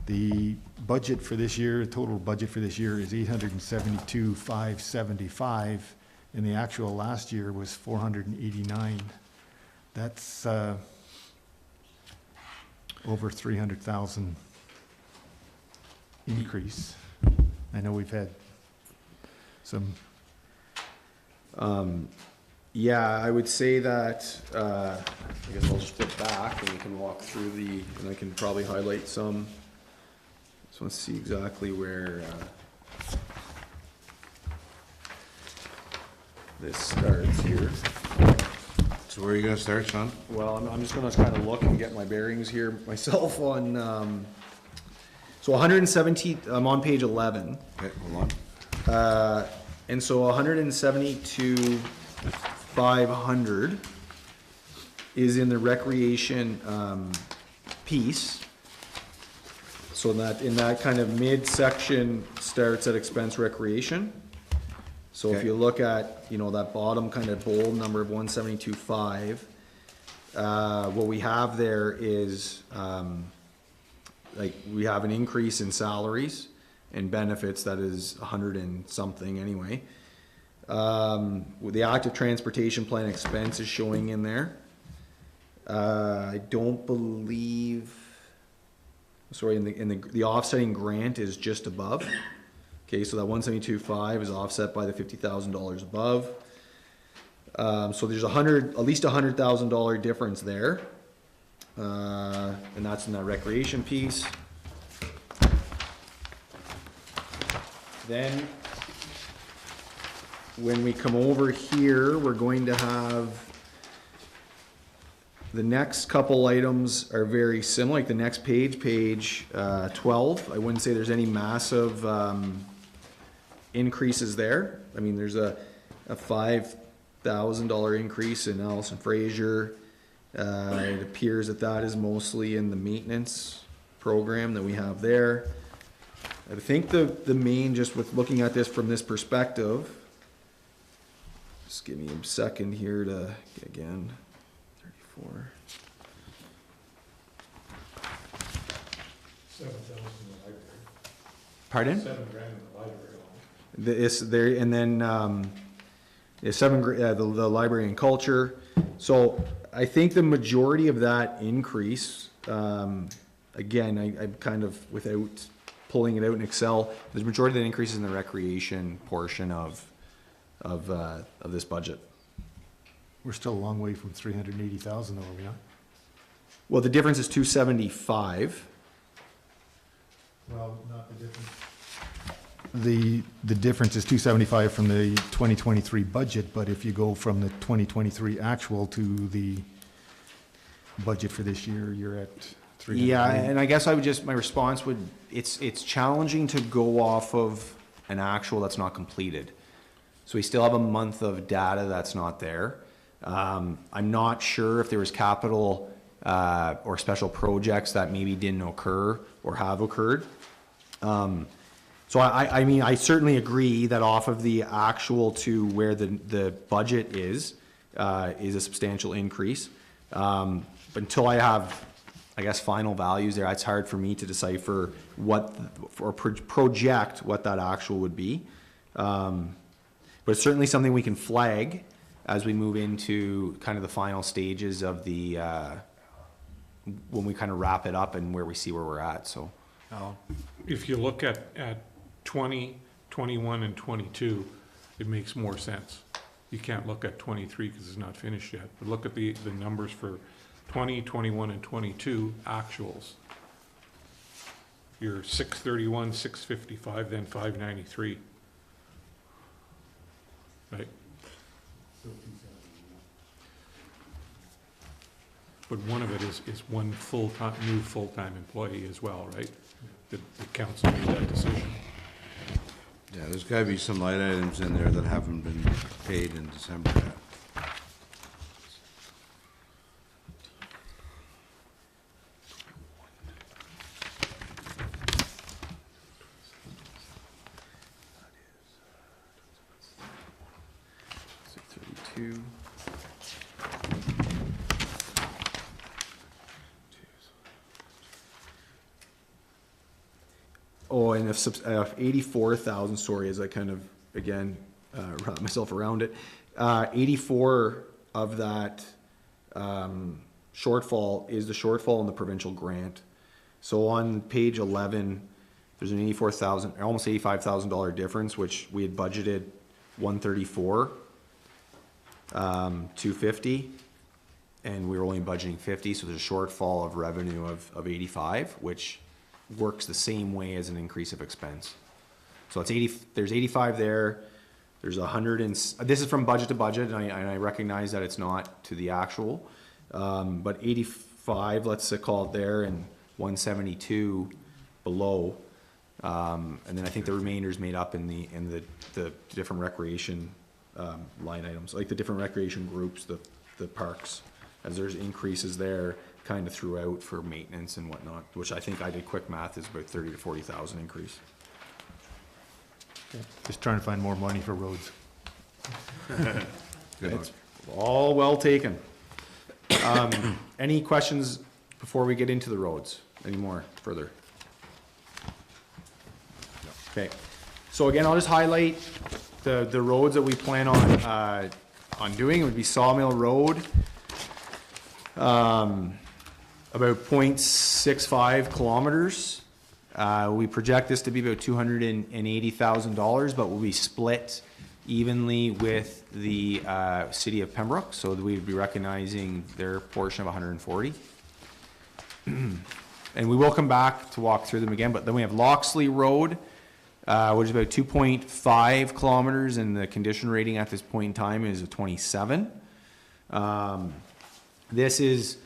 the budget for this year, total budget for this year is 872,575, and the actual last year was 489. That's, over 300,000 increase. I know we've had some, Yeah, I would say that, I guess I'll just flip back and we can walk through and I can probably highlight some. Just want to see exactly where, this starts here. So where are you gonna start, Sean? Well, I'm just gonna kind of look and get my bearings here myself on, so 117, I'm on page 11. Okay, hold on. And so 172,500 is in the recreation, piece. So in that kind of midsection starts at expense recreation. So if Okay. you look at, you know, that bottom kind of bold number of 172.5, what we have there is, like, we have an increase in salaries and benefits that is 100 and something anyway. With the active transportation plan expense is showing in there. I don't believe, sorry, the offsetting grant is just above. Okay, so that 172.5 is offset by the $50,000 above. So there's at least $100,000 difference there. And that's in that recreation piece. Then, when we come over here, we're going to have, the next couple items are very similar, like the next page, page 12. I wouldn't say there's any massive increases there. I mean, there's a $5,000 increase in Allison Fraser. It appears that is mostly in the maintenance program that we have there. I think the main, just with looking at this from this perspective, just give me a second here to, again, 34. $7,000 Pardon? in the library alone. And then, the library and culture. So I think the majority of that increase, again, I'm kind of, without pulling it out in Excel, the majority of the increase is in the recreation portion of this budget. We're still a long way from 380,000 though, are we not? Well, the difference is 275. Well, not the difference. The difference is 275 from the 2023 budget, but if you go from the 2023 actual to the budget for this year, you're at 380. Yeah, and I guess my response would, it's challenging to go off of an actual that's not completed. So we still have a month of data that's not there. I'm not sure if there was capital, or special projects that maybe didn't occur or have occurred. So I mean, I certainly agree that off of the actual to where the budget is a substantial increase. But until I have, I guess, final values there, it's hard for me to decipher project what that actual would be. But it's certainly something we can flag as we move into kind of the final stages of the, when we kind of wrap it up and where we see where we're at, so. If you look at 20, 21, and 22, it makes more sense. You can't look at 23 because it's not finished yet, but look at the numbers for 20, 21, and 22 actuals. You're 631, 655, then 593. Right? But one of it is one new full-time employee as well, right? The council made that decision. Yeah, there's gotta be some line items in there that haven't been paid in December yet. Oh, and if 84,000, sorry, as I kind of, again, wrap myself around it, 84 of that shortfall is the shortfall in the provincial grant. So on page 11, there's an 84,000, almost $85,000 difference, which we had budgeted 134, 250, and we were only budgeting 50, so there's a shortfall of revenue of 85, which works the same way as an increase of expense. So it's 80, there's 85 there, there's 100 and, this is from budget to budget, and I recognize that it's not to the actual, but 85, let's call it there, and 172 below, and then I think the remainder is made up in the different recreation line items, like the different recreation groups, the parks, as there's increases there kind of throughout for maintenance and whatnot, which I think I did quick math is about 30 to 40,000 increase. Just trying to find more money for roads. Good luck. It's all well taken. Any questions before we get into the roads? Any more further? Okay, so again, I'll just highlight the roads that we plan on doing. It would be Sawmill Road, about 0.65 kilometers. We project this to be about $280,000, but will be split evenly with the city of Pembroke, so that we'd be recognizing their portion of 140. And we will come back to walk through them again, but then we have Loxley Road, which is about 2.5 kilometers, and the condition rating at this point in time is a 27. This is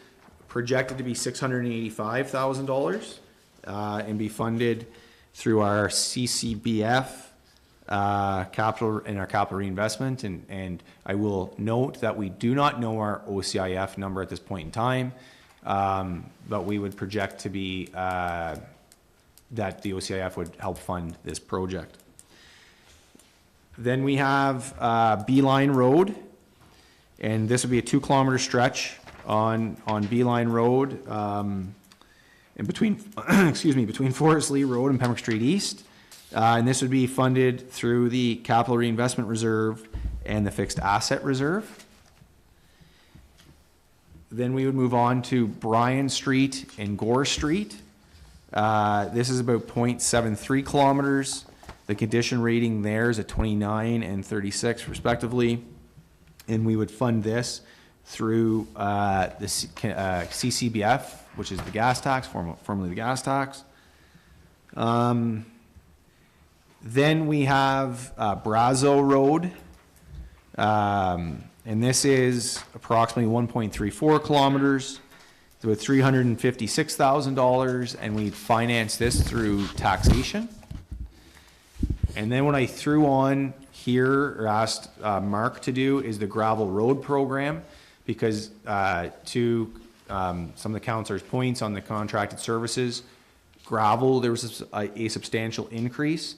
projected to be $685,000 and be funded through our CCBF capital and our capital reinvestment. And I will note that we do not know our OCIF number at this point in time, but we would project to be that the OCIF would help fund this project. Then we have Beeline Road, and this would be a 2-kilometer stretch on Beeline Road, in between, excuse me, between Forest Lee Road and Pembroke Street East. And this would be funded through the capital reinvestment reserve and the fixed asset reserve. Then we would move on to Bryan Street and Gore Street. This is about 0.73 kilometers. The condition rating there is at 29 and 36 respectively. And we would fund this through the CCBF, which is the gas tax, formerly the gas tax. Then we have Brazo Road. And this is approximately 1.34 kilometers. It's about $356,000, and we finance this through taxation. And then what I threw on here, or asked Mark to do, is the gravel road program, because to some of the councilors' points on the contracted services, gravel, there was a substantial increase.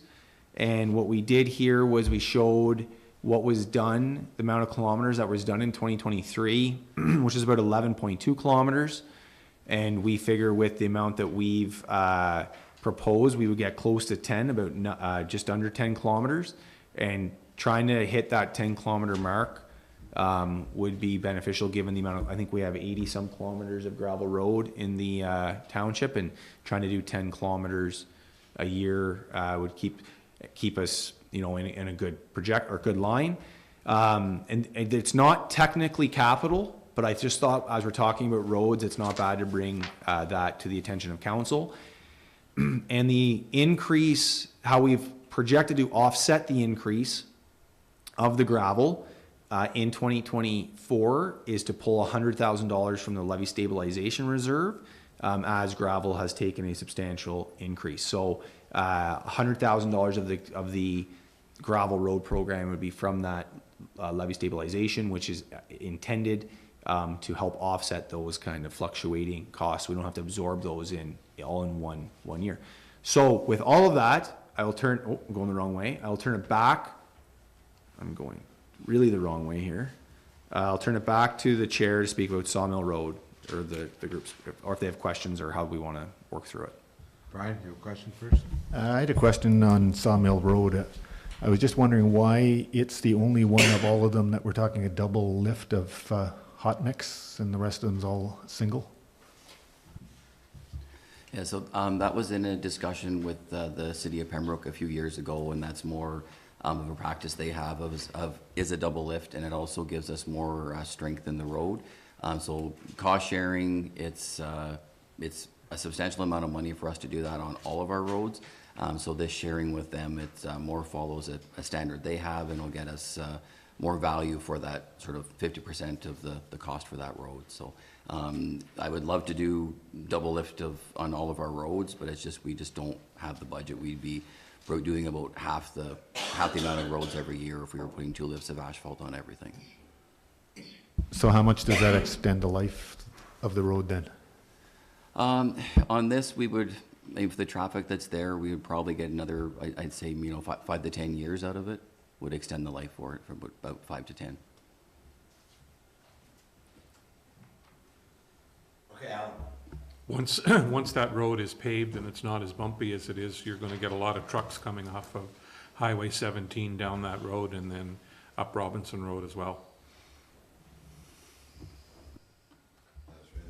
And what we did here was we showed what was done, the amount of kilometers that was done in 2023, which is about 11.2 kilometers. And we figure with the amount that we've proposed, we would get close to 10, about just under 10 kilometers. And trying to hit that 10-kilometer mark would be beneficial given the amount of, I think we have 80 some kilometers of gravel road in the township, and trying to do 10 kilometers a year would keep us, you know, in a good good line. And it's not technically capital, but I just thought as we're talking about roads, it's not bad to bring that to the attention of council. And the increase, how we've projected to offset the increase of the gravel in 2024 is to pull $100,000 from the levy stabilization reserve, as gravel has taken a substantial increase. So $100,000 of the gravel road program would be from that levy stabilization, which is intended to help offset those kind of fluctuating costs. We don't have to absorb those all in one year. So with all of that, I'm going the wrong way. I'll turn it back. I'm going really the wrong way here. I'll turn it back to the chair to speak about Sawmill Road, or the groups, or if they have questions or how we want to work through it. Brian, you have a question first? I had a question on Sawmill Road. I was just wondering why it's the only one of all of them that we're talking a double lift of hot mix, and the rest of them's all single? Yeah, so that was in a discussion with the city of Pembroke a few years ago, and that's more of a practice they have is a double lift, and it also gives us more strength in the road. So cost sharing, it's a substantial amount of money for us to do that on all of our roads. So this sharing with them, it more follows a standard they have, and will get us more value for that sort of 50% of the cost for that road. So I would love to do double lift on all of our roads, but it's just, we just don't have the budget. We'd be doing about half the amount of roads every year if we were putting 2 lifts of asphalt on everything. So how much does that extend the life of the road then? On this, we would, maybe for the traffic that's there, we would probably get another, I'd say, 5 to 10 years out of it, would extend the life for it for about 5 to 10. Okay, Alan. Once that road is paved and it's not as bumpy as it is, you're gonna get a lot of trucks coming off of Highway 17 down that road and then up Robinson Road as well. That's really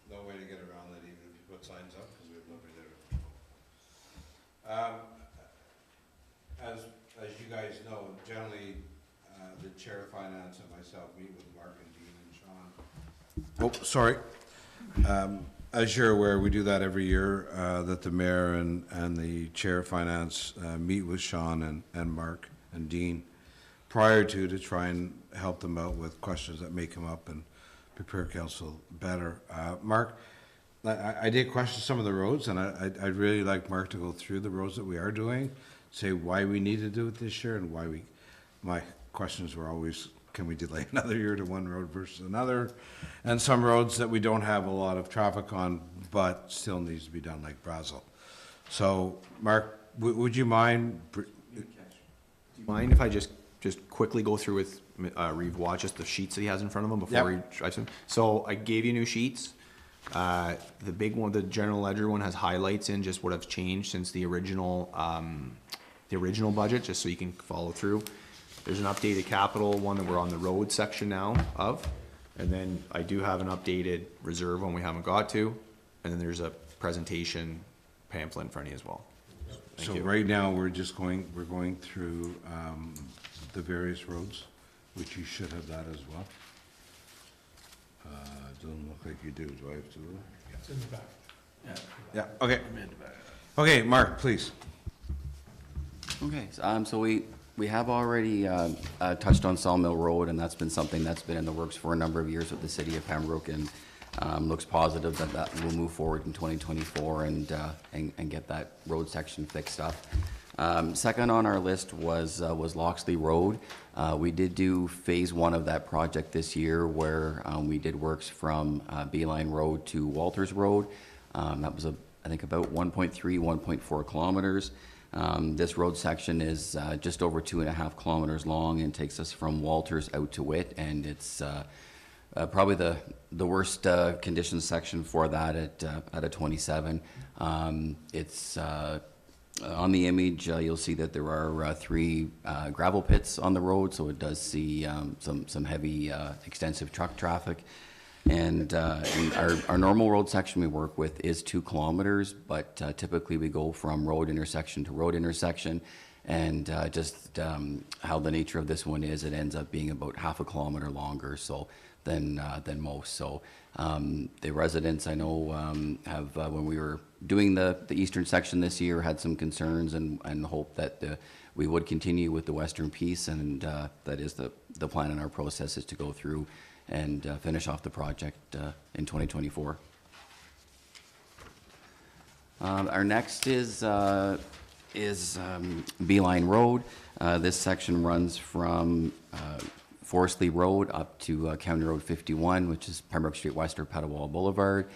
no way to get around that, even if you put signs up, because we have nobody there. As you guys know, generally, the chair of finance and myself meet with Mark and Dean and Sean. Oh, sorry. As you're aware, we do that every year, that the mayor and the chair of finance meet with Sean and Mark and Dean prior to try and help them out with questions that may come up and prepare council better. Mark, I did question some of the roads, and I'd really like Mark to go through the roads that we are doing, say why we need to do it this year, and my questions were always, can we delay another year to one road versus another? And some roads that we don't have a lot of traffic on, but still needs to be done, like Brazel. So, Mark, would you mind? Do you mind if I just quickly go through with Reeve Watt, just the sheets that he has in front of him before he drives them? So I gave you new sheets. The big one, the general ledger one, has highlights in just what have changed since the original the original budget, just so you can follow through. There's an updated capital one that we're on the road section now of, and then I do have an updated reserve one we haven't got to, and then there's a presentation pamphlet in front of you as well. Thank So you. right now, we're going through the various roads, which you should have that as well. Doesn't look like you do. Do I have to? It's in the back. Yeah, okay. Okay, Mark, please. Okay, so we have already touched on Sawmill Road, and that's been something that's been in the works for a number of years with the city of Pembroke, and looks positive that that will move forward in 2024 and get that road section fixed up. Second on our list was Loxley Road. We did do phase 1 of that project this year, where we did works from Beeline Road to Walters Road. That was I think about 1.3, 1.4 kilometers. This road section is just over 2.5 kilometers long and takes us from Walters out to Witt, and it's probably the worst conditions section for that at a 27. It's on the image, you'll see that there are 3 gravel pits on the road, so it does see some heavy, extensive truck traffic. And our normal road section we work with is 2 kilometers, but typically we go from road intersection to road intersection. And just how the nature of this one is, it ends up being about half a kilometer longer than most. So the residents I know have, when we were doing the eastern section this year, had some concerns and hope that we would continue with the western piece, and that is the plan in our process, is to go through and finish off the project in 2024. Our next is Beeline Road. This section runs from Forestly Road up to County Road 51, which is Pembroke Street West or Petawawa Boulevard.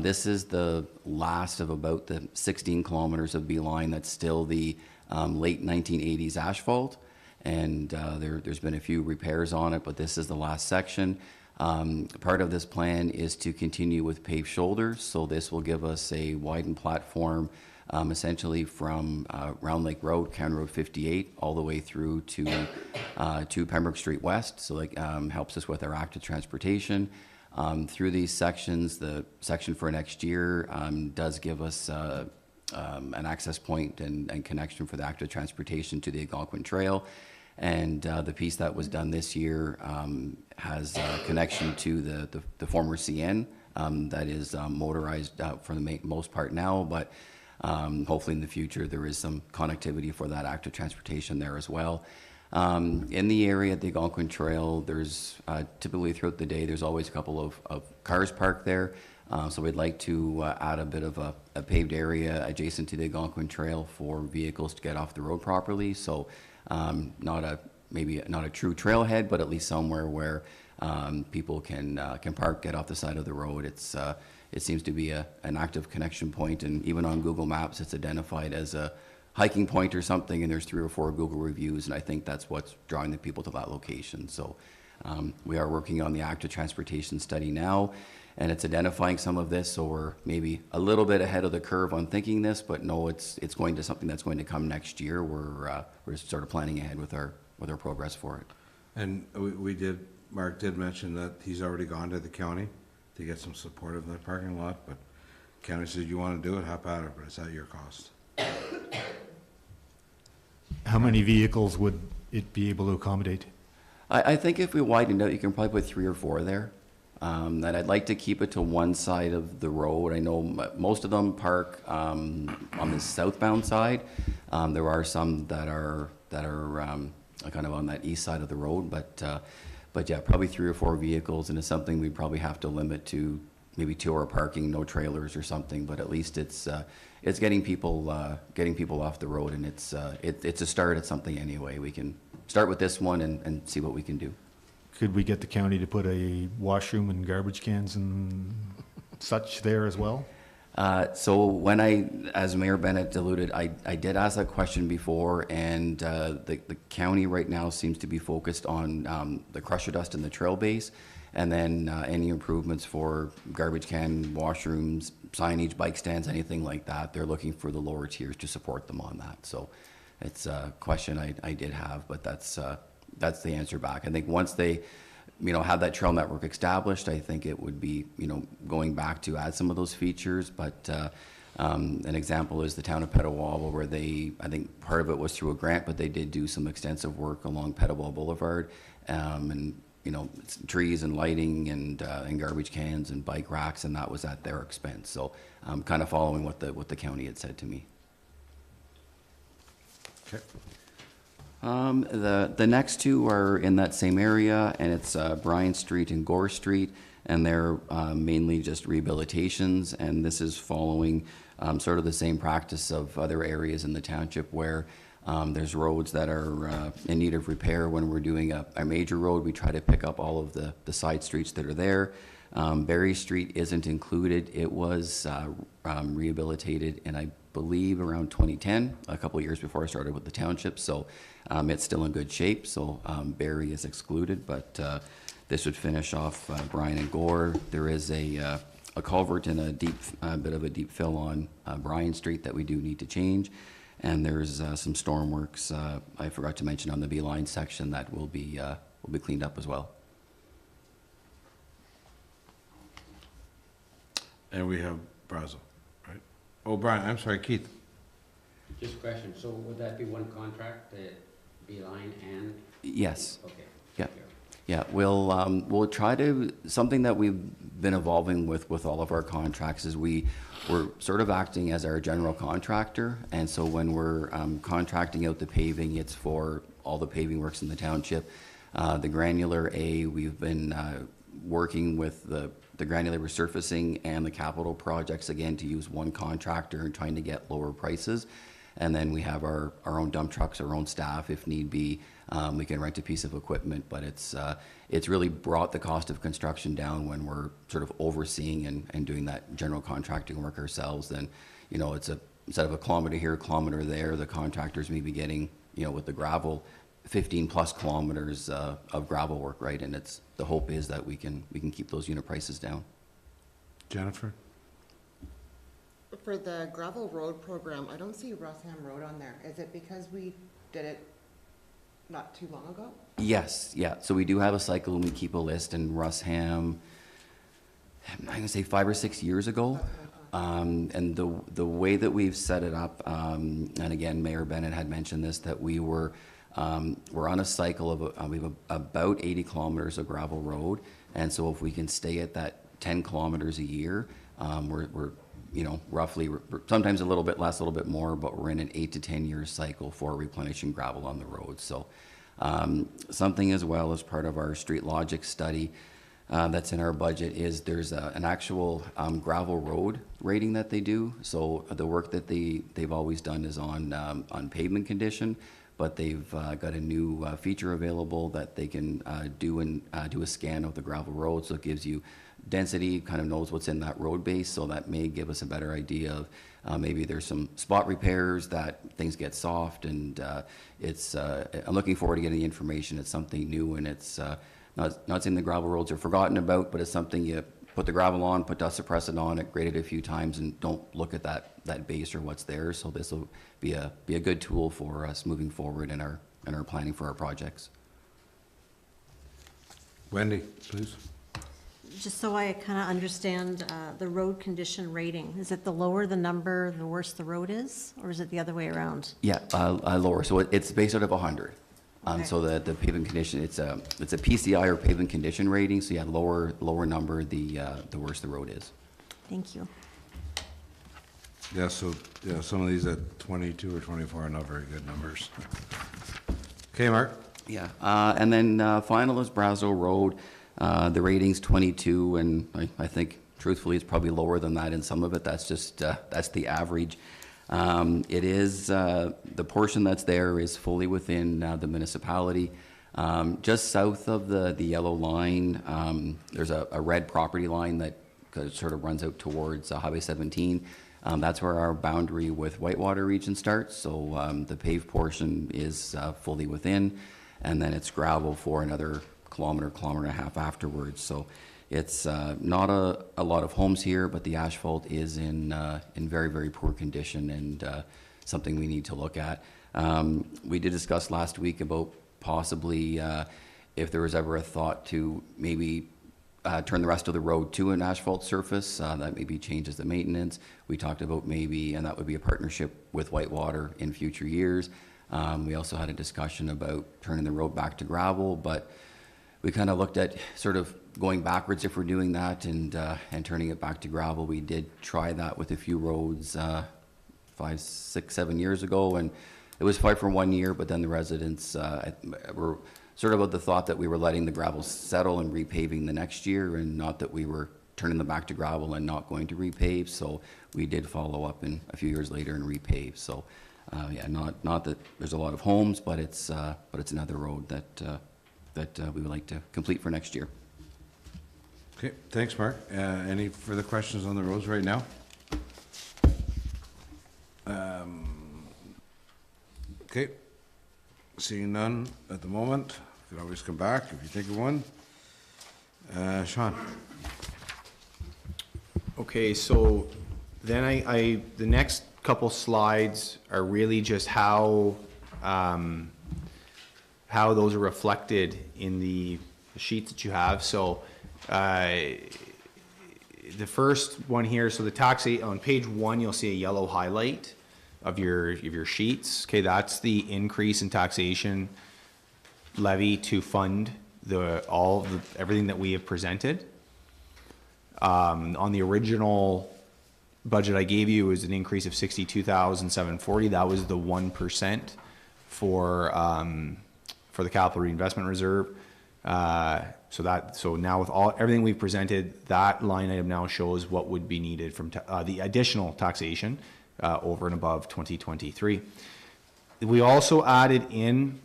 This is the last of about the 16 kilometers of Beeline that's still the late 1980s asphalt. And there's been a few repairs on it, but this is the last section. Part of this plan is to continue with paved shoulders, so this will give us a widened platform essentially from Round Lake Road, County Road 58, all the way through to Pembroke Street West, so that helps us with our active transportation. Through these sections, the section for next year does give us an access point and connection for the active transportation to the Algonquin Trail. And the piece that was done this year has a connection to the former CN that is motorized for the most part now, but hopefully in the future there is some connectivity for that active transportation there as well. In the area at the Algonquin Trail, there's typically throughout the day, there's always a couple of cars parked there. So we'd like to add a bit of a paved area adjacent to the Algonquin Trail for vehicles to get off the road properly. So maybe not a true trailhead, but at least somewhere where people can park, get off the side of the road. It seems to be an active connection point, and even on Google Maps, it's identified as a hiking point or something, and there's 3 or 4 Google reviews, and I think that's what's drawing the people to that location. So we are working on the active transportation study now, and it's identifying some of this, so we're maybe a little bit ahead of the curve on thinking this, but no, it's going to something that's going to come next year. We're sort of planning ahead with our progress for it. And Mark did mention that he's already gone to the county to get some support of that parking lot, but county said, you want to do it, hop at it, but it's at your cost. How many vehicles would it be able to accommodate? I think if we widened out, you can probably put 3 or 4 there. And I'd like to keep it to one side of the road. I know most of them park on the southbound side. There are some that are kind of on that east side of the road, but yeah, probably 3 or 4 vehicles, and it's something we'd probably have to limit to maybe 2-hour parking, no trailers or something. But at least it's getting people off the road, and it's a start at something anyway. We can start with this one and see what we can do. Could we get the county to put a washroom and garbage cans and such there as well? So when as Mayor Bennett alluded, I did ask that question before, and the county right now seems to be focused on the crusher dust in the trail base, and then any improvements for garbage can, washrooms, signage, bike stands, anything like that. They're looking for the lower tiers to support them on that. So it's a question I did have, but that's the answer back. I think once they, have that trail network established, I think it would be, going back to add some of those features, but, an example is the town of Petawawa, where I think part of it was through a grant, but they did do some extensive work along Petawawa Boulevard, and, it's trees and lighting and garbage cans and bike racks, and that was at their expense. So I'm kind of following what the county had said to me. Okay. The next two are in that same area, and it's Bryan Street and Gore Street, and they're mainly just rehabilitations, and this is following sort of the same practice of other areas in the township where there's roads that are in need of repair. When we're doing a major road, we try to pick up all of the side streets that are there. Berry Street isn't included. It was rehabilitated, and I believe around 2010, a couple of years before I started with the township, so it's still in good shape, so Berry is excluded, but this would finish off Bryan and Gore. There is a culvert and a bit of a deep fill on Bryan Street that we do need to change, and there's some storm works I forgot to mention on the B-line section that will be cleaned up as well. And we have Brazo, right? Oh, Brian, I'm sorry, Keith. Just a question, so would that be one contract, the B-line and? Yes. Okay. Yeah. Yeah, we'll try to, something that we've been evolving with all of our contracts is we're sort of acting as our general contractor, and so when we're contracting out the paving, it's for all the paving works in the township. The granular A, we've been working with the granular resurfacing and the capital projects, again, to use one contractor and trying to get lower prices. And then we have our own dump trucks, our own staff, if need be. We can rent a piece of equipment, but it's really brought the cost of construction down when we're sort of overseeing and doing that general contracting work ourselves. Then, it's instead of a kilometer here, a kilometer there, the contractors may be getting, with the gravel, 15 plus kilometers of gravel work, right? And the hope is that we can keep those unit prices down. Jennifer? For the gravel road program, I don't see Russham Road on there. Is it because we did it not too long ago? Yes, yeah. So we do have a cycle and we keep a list, and Russham, I'm gonna say 5 or 6 years ago. And the way that we've set it up, and again, Mayor Bennett had mentioned this, that we're on a cycle of, we have about 80 kilometers of gravel road. And so if we can stay at that 10 kilometers a year, we're roughly, sometimes a little bit less, a little bit more, but we're in an 8 to 10 year cycle for replenishing gravel on the road. So something as well as part of our street logic study that's in our budget is there's an actual gravel road rating that they do. So the work that they've always done is on pavement condition, but they've got a new feature available that they can do a scan of the gravel road. So it gives you density, kind of knows what's in that road base, so that may give us a better idea of maybe there's some spot repairs that things get soft, and I'm looking forward to getting the information. It's something new, and it's not saying the gravel roads are forgotten about, but it's something you put the gravel on, put dust suppressant on it, grade it a few times, and don't look at that base or what's there. So this will be a good tool for us moving forward in our planning for our projects. Wendy, please. Just so I kind of understand the road condition rating, is it the lower the number, the worse the road is, or is it the other way around? Yeah, lower. So it's based out of 100. Okay. So the pavement condition, it's a PCI or pavement condition rating. So yeah, lower number, the worse the road is. Thank you. Yeah, so, some of these at 22 or 24 are not very good numbers. Okay, Mark? Yeah, and then final is Brazo Road. The rating's 22, and I think truthfully it's probably lower than that in some of it. That's just that's the average. It is the portion that's there is fully within the municipality. Just south of the yellow line, there's a red property line that sort of runs out towards Highway 17. That's where our boundary with Whitewater region starts. So the paved portion is fully within, and then it's gravel for another kilometer and a half afterwards. So it's not a lot of homes here, but the asphalt is in very, very poor condition, and something we need to look at. We did discuss last week about possibly, if there was ever a thought to maybe turn the rest of the road to an asphalt surface, that maybe changes the maintenance. We talked about maybe, and that would be a partnership with Whitewater in future years. We also had a discussion about turning the road back to gravel, but we kind of looked at sort of going backwards if we're doing that and turning it back to gravel. We did try that with a few roads 5, 6, 7 years ago, and it was fine for 1 year, but then the residents were sort of of the thought that we were letting the gravel settle and repaving the next year, and not that we were turning them back to gravel and not going to repave. So we did follow up in a few years later and repave. So yeah, not that there's a lot of homes, but it's another road that we would like to complete for next year. Okay, thanks, Mark. Any further questions on the roads right now? Okay, seeing none at the moment. You can always come back if you think of one. Sean? Okay, so then the next couple slides are really just how those are reflected in the sheets that you have. So the first one here, so the taxation on page 1, you'll see a yellow highlight of your sheets. Okay, that's the increase in taxation levy to fund everything that we have presented. On the original budget I gave you was an increase of 62,740. That was the 1% for the capital reinvestment reserve. So now with everything we've presented, that line item now shows what would be needed from the additional taxation over and above 2023. We also added in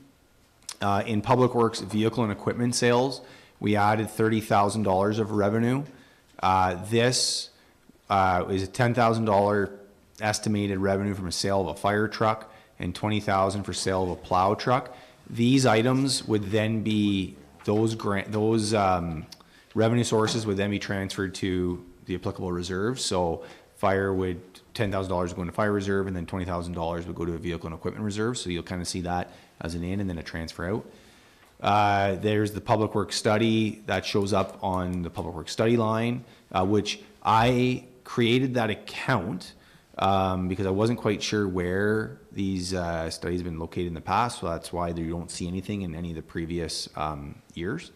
Public Works vehicle and equipment sales, we added $30,000 of revenue. This is a $10,000 estimated revenue from a sale of a fire truck and $20,000 for sale of a plow truck. These items would then be, those revenue sources would then be transferred to the applicable reserves. So fire would, $10,000 would go into fire reserve, and then $20,000 would go to a vehicle and equipment reserve. So you'll kind of see that as an in and then a transfer out. There's the public works study that shows up on the public works study line, which I created that account because I wasn't quite sure where these studies have been located in the past. So that's why you don't see anything in any of the previous years.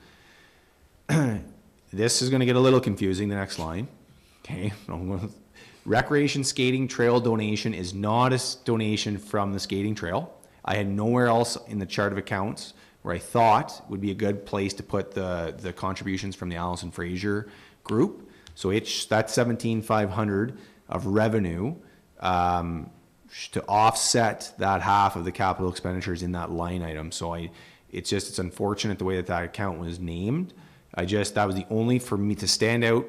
This is going to get a little confusing, the next line. Okay. Recreation skating trail donation is not a donation from the skating trail. I had nowhere else in the chart of accounts where I thought would be a good place to put the contributions from the Allison Fraser group. So that's $17,500 of revenue to offset that half of the capital expenditures in that line item. So it's unfortunate the way that account was named. That was the only, for me to stand out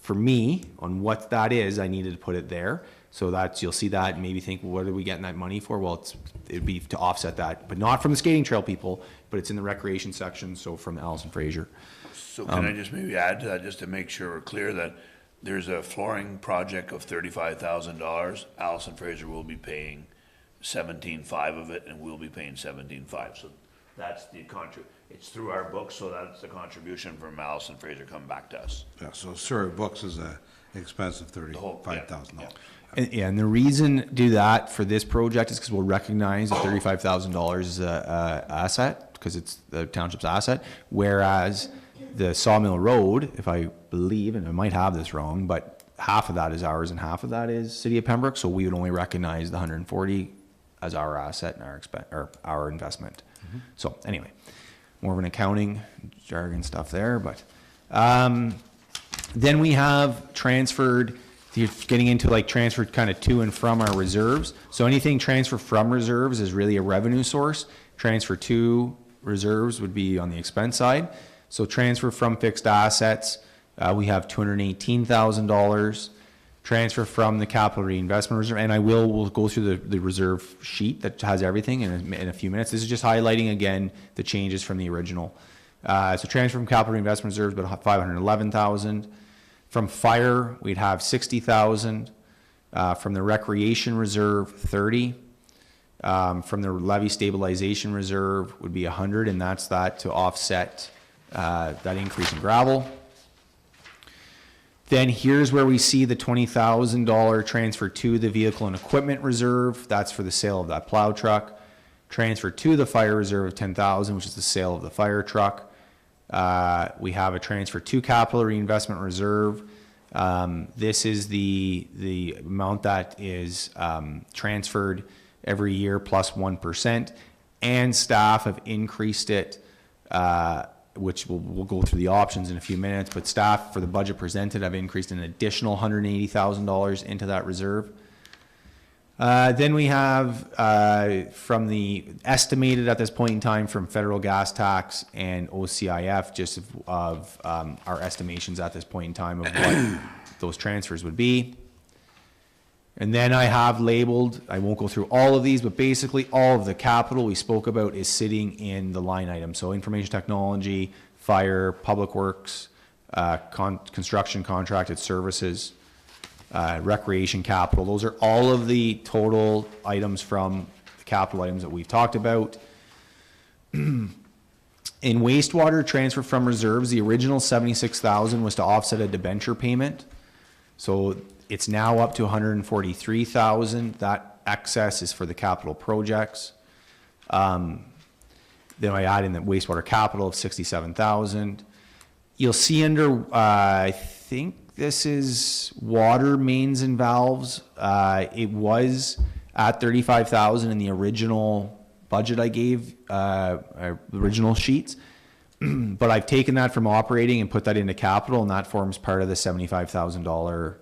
for me on what that is, I needed to put it there. So you'll see that and maybe think, well, what are we getting that money for? Well, it'd be to offset that, but not from the skating trail people, but it's in the recreation section, so from Allison Fraser. So can I just maybe add to that, just to make sure we're clear, that there's a flooring project of $35,000. Allison Fraser will be paying 17.5 of it, and we'll be paying 17.5. So that's the it's through our books, so that's the contribution from Allison Fraser coming back to us. Yeah, so Surrey Books is an expense of $35,000. And the reason to do that for this project is because we'll recognize that $35,000 is a asset, because it's the township's asset, whereas the Sawmill Road, if I believe, and I might have this wrong, but half of that is ours and half of that is City of Pembroke, so we would only recognize the 140 as our asset and our investment. Mm-hmm. So anyway, more of an accounting jargon stuff there, but then we have transferred, you're getting into like transferred kind of to and from our reserves. So anything transferred from reserves is really a revenue source. Transfer to reserves would be on the expense side. So transfer from fixed assets, we have $218,000. Transfer from the capital reinvestment reserve, and we'll go through the reserve sheet that has everything in a few minutes. This is just highlighting again the changes from the original. So transfer from capital reinvestment reserves, but $511,000. From fire, we'd have $60,000. From the recreation reserve, $30,000. From the levy stabilization reserve would be 100, and that's that to offset that increase in gravel. Then here's where we see the $20,000 transfer to the vehicle and equipment reserve. That's for the sale of that plow truck. Transfer to the fire reserve of $10,000, which is the sale of the fire truck. We have a transfer to capital reinvestment reserve. This is the amount that is transferred every year plus 1%, and staff have increased it, which we'll go through the options in a few minutes, but staff for the budget presented have increased an additional $180,000 into that reserve. Then we have from the estimated at this point in time from federal gas tax and OCIF, just of our estimations at this point in time of what those transfers would be. And then I have labeled, I won't go through all of these, but basically all of the capital we spoke about is sitting in the line item. So information technology, fire, public works, construction contracted services, recreation capital. Those are all of the total items from the capital items that we've talked about. In wastewater transfer from reserves, the original $76,000 was to offset a debenture payment. So it's now up to $143,000. That excess is for the capital projects. Then I add in the wastewater capital of $67,000. You'll see under, I think this is water mains and valves. It was at $35,000 in the original budget I gave, the original sheets. But I've taken that from operating and put that into capital, and that forms part of the $75,000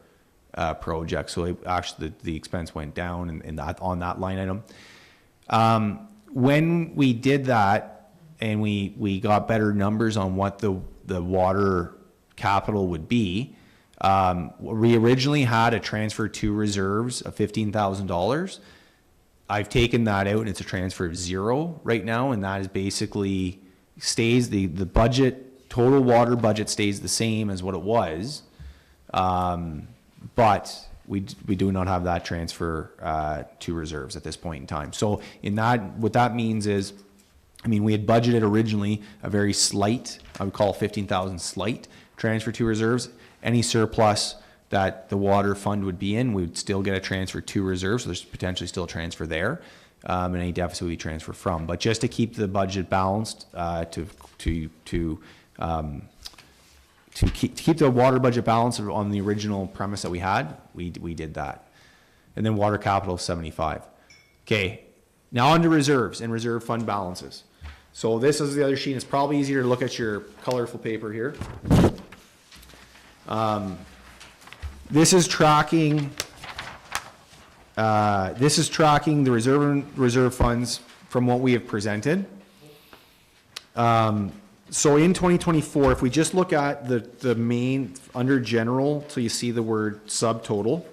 project. So it actually, the expense went down in that, on that line item. When we did that and we got better numbers on what the water capital would be, we originally had a transfer to reserves of $15,000. I've taken that out and it's a transfer of $0 right now, and that is basically stays, the budget, total water budget stays the same as what it was. But we do not have that transfer to reserves at this point in time. So in that, what that means is, I mean, we had budgeted originally a very slight, I would call 15,000 slight transfer to reserves. Any surplus that the water fund would be in, we would still get a transfer to reserves. So there's potentially still a transfer there, and any deficit we transfer from. But just to keep the budget balanced, to keep the water budget balanced on the original premise that we had, we did that. And then water capital 75. Okay, now on to reserves and reserve fund balances. So this is the other sheet. It's probably easier to look at your colorful paper here. This is tracking the reserve funds from what we have presented. So in 2024, if we just look at the main, under general, so you see the word subtotal,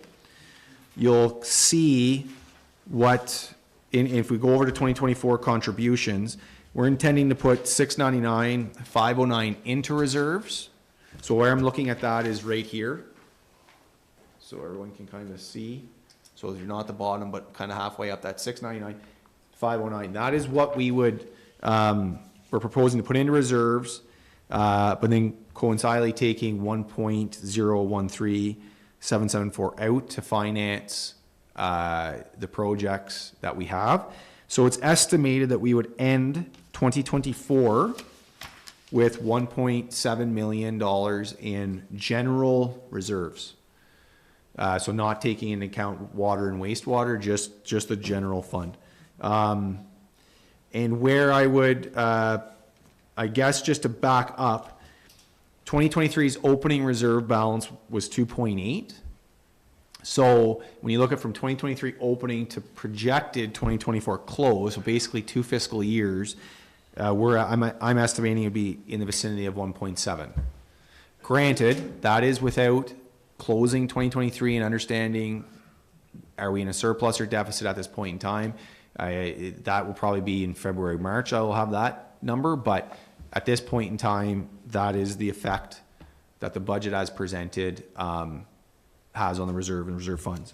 you'll see what, if we go over to 2024 contributions, we're intending to put 699, 509 into reserves. So where I'm looking at that is right here. So everyone can kind of see. So you're not at the bottom, but kind of halfway up, that 699, 509. That is what we would, we're proposing to put into reserves, but then coincidentally taking 1.013774 out to finance the projects that we have. So it's estimated that we would end 2024 with $1.7 million in general reserves. So not taking into account water and wastewater, just the general fund. And where I would, I guess just to back up, 2023's opening reserve balance was 2.8. So when you look at from 2023 opening to projected 2024 close, so basically 2 fiscal years, I'm estimating it'd be in the vicinity of 1.7. Granted, that is without closing 2023 and understanding, are we in a surplus or deficit at this point in time? That will probably be in February, March. I will have that number, but at this point in time, that is the effect that the budget as presented has on the reserve and reserve funds.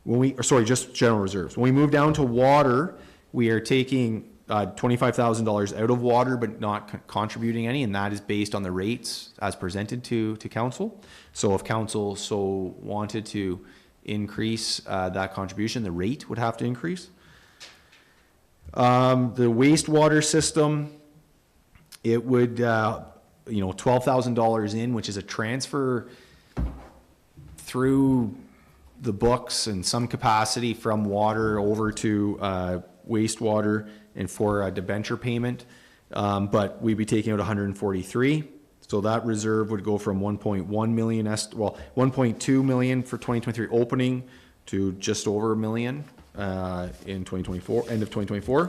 Just general reserves. When we move down to water, we are taking $25,000 out of water, but not contributing any, and that is based on the rates as presented to council. So if council so wanted to increase that contribution, the rate would have to increase. The wastewater system, it would, $12,000 in, which is a transfer through the books in some capacity from water over to wastewater and for a debenture payment. But we'd be taking out 143. So that reserve would go from 1.1 million, 1.2 million for 2023 opening to just over $1 million in 2024, end of 2024.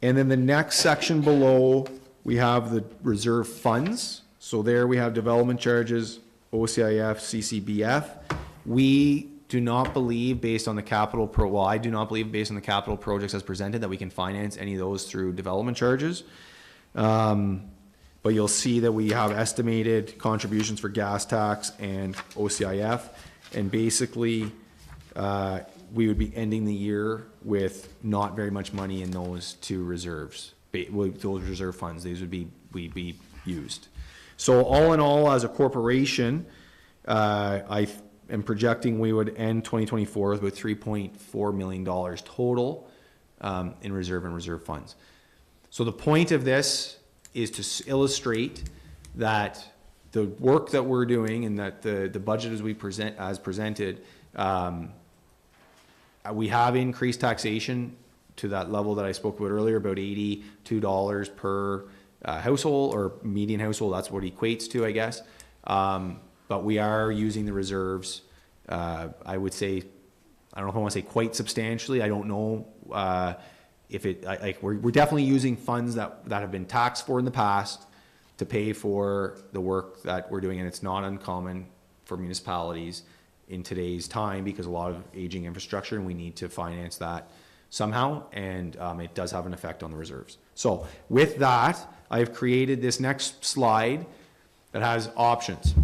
And then the next section below, we have the reserve funds. So there we have development charges, OCIF, CCBF. We do not believe, based on the capital I do not believe, based on the capital projects as presented, that we can finance any of those through development charges. But you'll see that we have estimated contributions for gas tax and OCIF, and basically, we would be ending the year with not very much money in those two reserves, those reserve funds. These would be used. So all in all, as a corporation, I am projecting we would end 2024 with about $3.4 million total in reserve and reserve funds. So the point of this is to illustrate that the work that we're doing and that the budget as presented, we have increased taxation to that level that I spoke about earlier, about $82 per household or median household. That's what it equates to, I guess. But we are using the reserves, I would say, I don't know if I want to say quite substantially. I don't know if we're definitely using funds that have been taxed for in the past to pay for the work that we're doing. And it's not uncommon for municipalities in today's time because a lot of aging infrastructure, and we need to finance that somehow. And it does have an effect on the reserves. So with that, I've created this next slide that has options.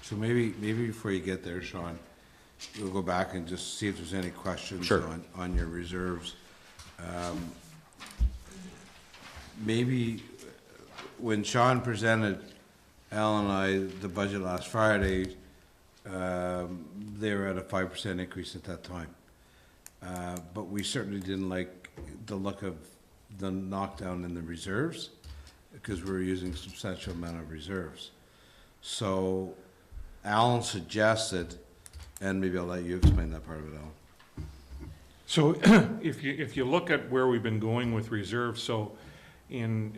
So maybe before you get there, Sean, we'll go back and just see if there's any questions Sure. on your reserves. Maybe when Sean presented Al and I the budget last Friday, they were at a 5% increase at that time. But we certainly didn't like the look of the knockdown in the reserves because we were using a substantial amount of reserves. So Alan suggested, and maybe I'll let you explain that part of it, Alan. So if you look at where we've been going with reserves, so in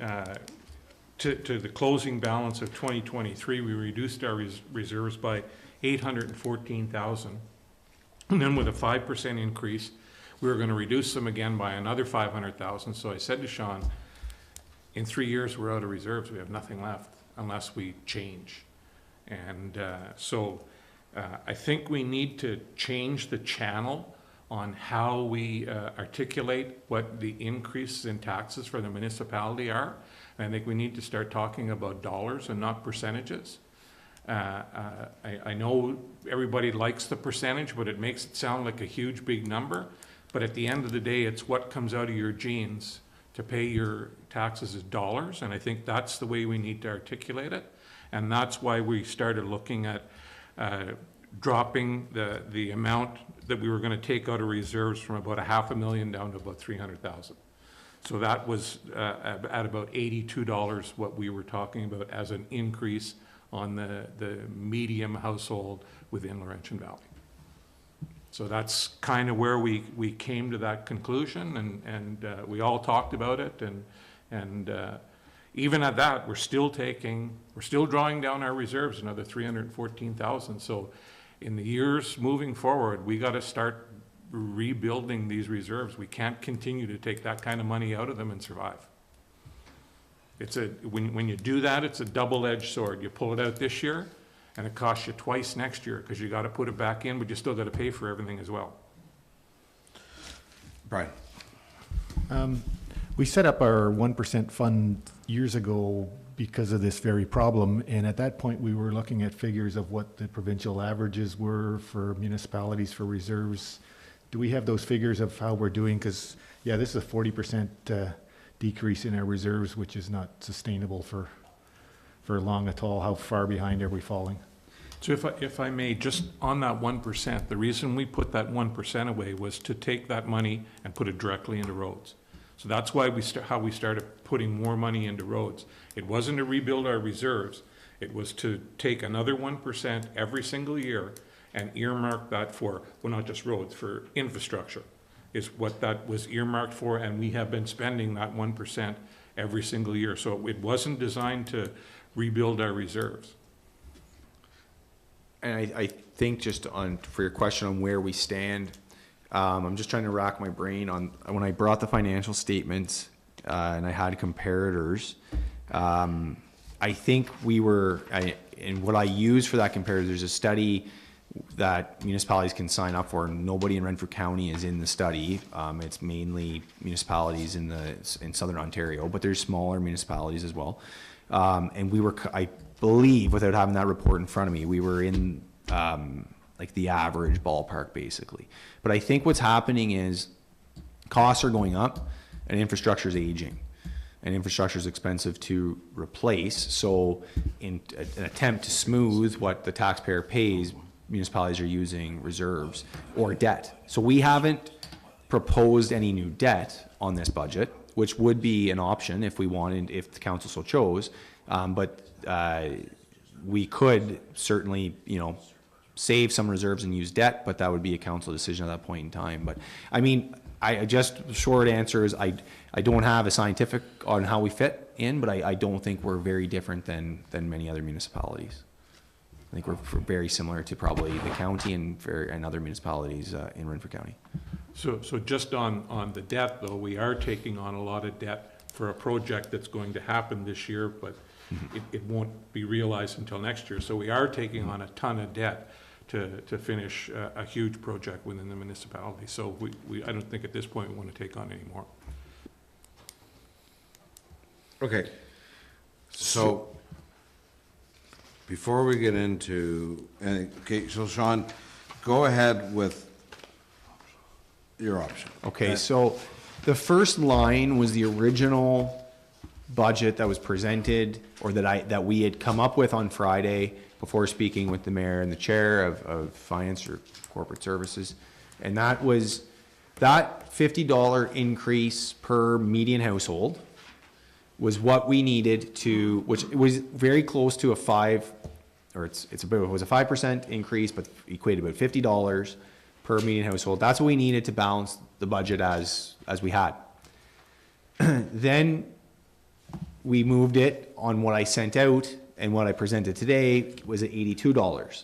to the closing balance of 2023, we reduced our reserves by 814,000. And then with a 5% increase, we were going to reduce them again by another 500,000. So I said to Sean, in 3 years, we're out of reserves. We have nothing left unless we change. And I think we need to change the channel on how we articulate what the increases in taxes for the municipality are. And I think we need to start talking about dollars and not percentages. I know everybody likes the percentage, but it makes it sound like a huge, big number. But at the end of the day, it's what comes out of your jeans to pay your taxes is dollars. And I think that's the way we need to articulate it. And that's why we started looking at dropping the amount that we were going to take out of reserves from about $500,000 down to about 300,000. So that was at about $82 what we were talking about as an increase on the medium household within Laurentian Valley. So that's kind of where we came to that conclusion, and we all talked about it, and even at that, we're still drawing down our reserves another 314,000. So in the years moving forward, we got to start rebuilding these reserves. We can't continue to take that kind of money out of them and survive. When you do that, it's a double-edged sword. You pull it out this year, and it costs you twice next year because you got to put it back in, but you still got to pay for everything as well. Brian. We set up our 1% fund years ago because of this very problem, and at that point, we were looking at figures of what the provincial averages were for municipalities for reserves do we have those figures of how we're doing? Because, yeah, this is a 40% decrease in our reserves, which is not sustainable for long at all. How far behind are we falling? So if I may, just on that 1%, the reason we put that 1% away was to take that money and put it directly into roads. So that's why how we started putting more money into roads. It wasn't to rebuild our reserves. It was to take another 1% every single year and earmark that for, well, not just roads, for infrastructure is what that was earmarked for, and we have been spending that 1% every single year. So it wasn't designed to rebuild our reserves. And I think just for your question on where we stand, I'm just trying to rack my brain on, when I brought the financial statements, and I had comparators, I think and what I use for that comparator, there's a study that municipalities can sign up for, and nobody in Renfrew County is in the study. It's mainly municipalities in Southern Ontario, but there's smaller municipalities as well. And I believe, without having that report in front of me, we were in like the average ballpark basically. But I think what's happening is costs are going up and infrastructure is aging, and infrastructure is expensive to replace. So in an attempt to smooth what the taxpayer pays, municipalities are using reserves or debt. So we haven't proposed any new debt on this budget, which would be an option if we wanted, if the council so chose. But we could certainly, save some reserves and use debt, but that would be a council decision at that point in time. But I mean, the short answer is I don't have a scientific on how we fit in, but I don't think we're very different than many other municipalities. I think we're very similar to probably the county and other municipalities in Renfrew County. So just on the debt, though, we are taking on a lot of debt for a project that's going to happen this year, but it won't be realized until next year. So we are taking on a ton of debt to finish a huge project within the municipality. So I don't think at this point we want to take on any more. Okay, so before we get into, okay, so Sean, go ahead with your option. Okay, so the first line was the original budget that was presented, or that we had come up with on Friday before speaking with the mayor and the chair of finance or corporate services. And that was that $50 increase per median household was what we needed to, which was very close to a 5% increase, but equated about $50 per median household. That's what we needed to balance the budget as we had. Then we moved it on what I sent out, and what I presented today was at $82.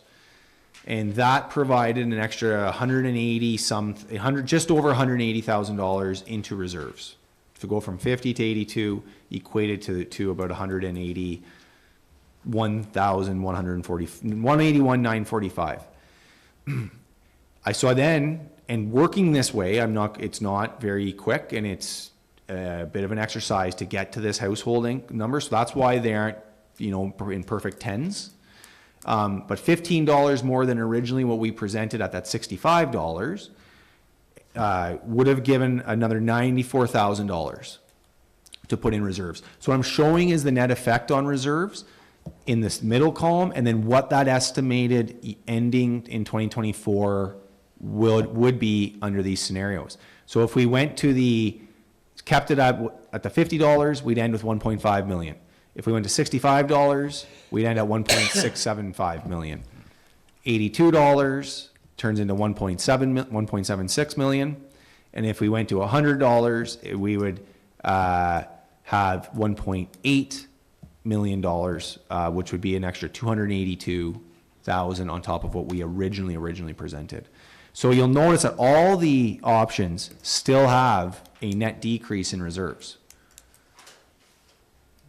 And that provided an extra just over $180,000 into reserves. To go from 50 to 82 equated to about 181,945. I saw then, and working this way, it's not very quick, and it's a bit of an exercise to get to this householding number. So that's why they aren't, in perfect tens. But $15 more than originally what we presented at that $65 would have given another $94,000 to put in reserves. So what I'm showing is the net effect on reserves in this middle column, and then what that estimated ending in 2024 would be under these scenarios. So if we went to kept it at the $50, we'd end with 1.5 million. If we went to $65, we'd end at 1.675 million. $82 turns into 1.76 million. And if we went to $100, we would have $1.8 million, which would be an extra 282,000 on top of what we originally presented. So you'll notice that all the options still have a net decrease in reserves,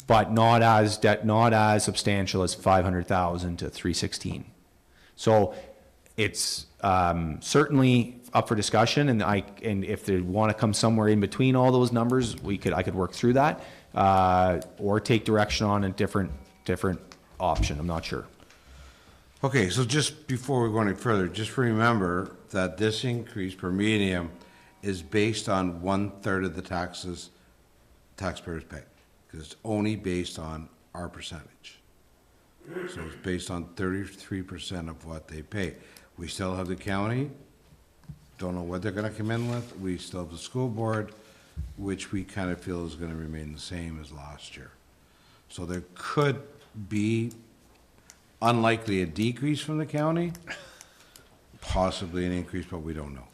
but not as substantial as 500,000 to 316. So it's certainly up for discussion, and if they want to come somewhere in between all those numbers, I could work through that, or take direction on a different option. I'm not sure. Okay, so just before we go any further, just remember, that this increase per medium is based on 1/3 of the taxes taxpayers pay, because it's only based on our percentage. So it's based on 33% of what they pay. We still have the county, don't know what they're gonna come in with. We still have the school board, which we kind of feel is gonna remain the same as last year. So there could be, unlikely, a decrease from the county, possibly an increase, but we don't know.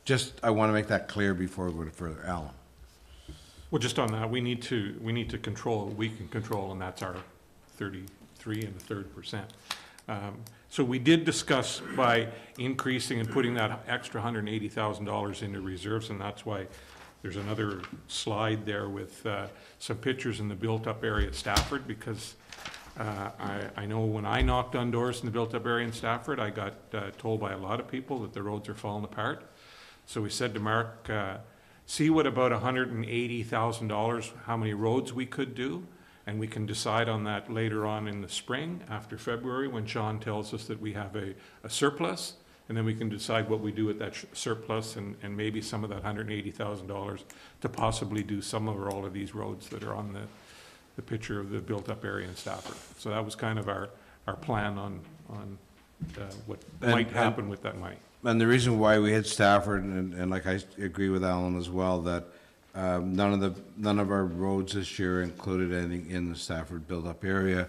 Just, I want to make that clear before we go to further. Alan? Well, just on that, we need to control what we can control, and that's our 33 and a third percent. So we did discuss by increasing and putting that extra $180,000 into reserves, and that's why there's another slide there with some pictures in the built-up area at Stafford, because I know when I knocked on doors in the built-up area in Stafford, I got told by a lot of people that the roads are falling apart. So we said to Mark, see what about $180,000, how many roads we could do, and we can decide on that later on in the spring, after February, when Sean tells us that we have a surplus, and then we can decide what we do with that surplus and maybe some of that $180,000 to possibly do some or all of these roads that are on the picture of the built-up area in Stafford. So that was kind of our plan on what might happen with that money. And the reason why we hit Stafford, and like I agree with Alan as well, that none of our roads this year included anything in the Stafford build-up area,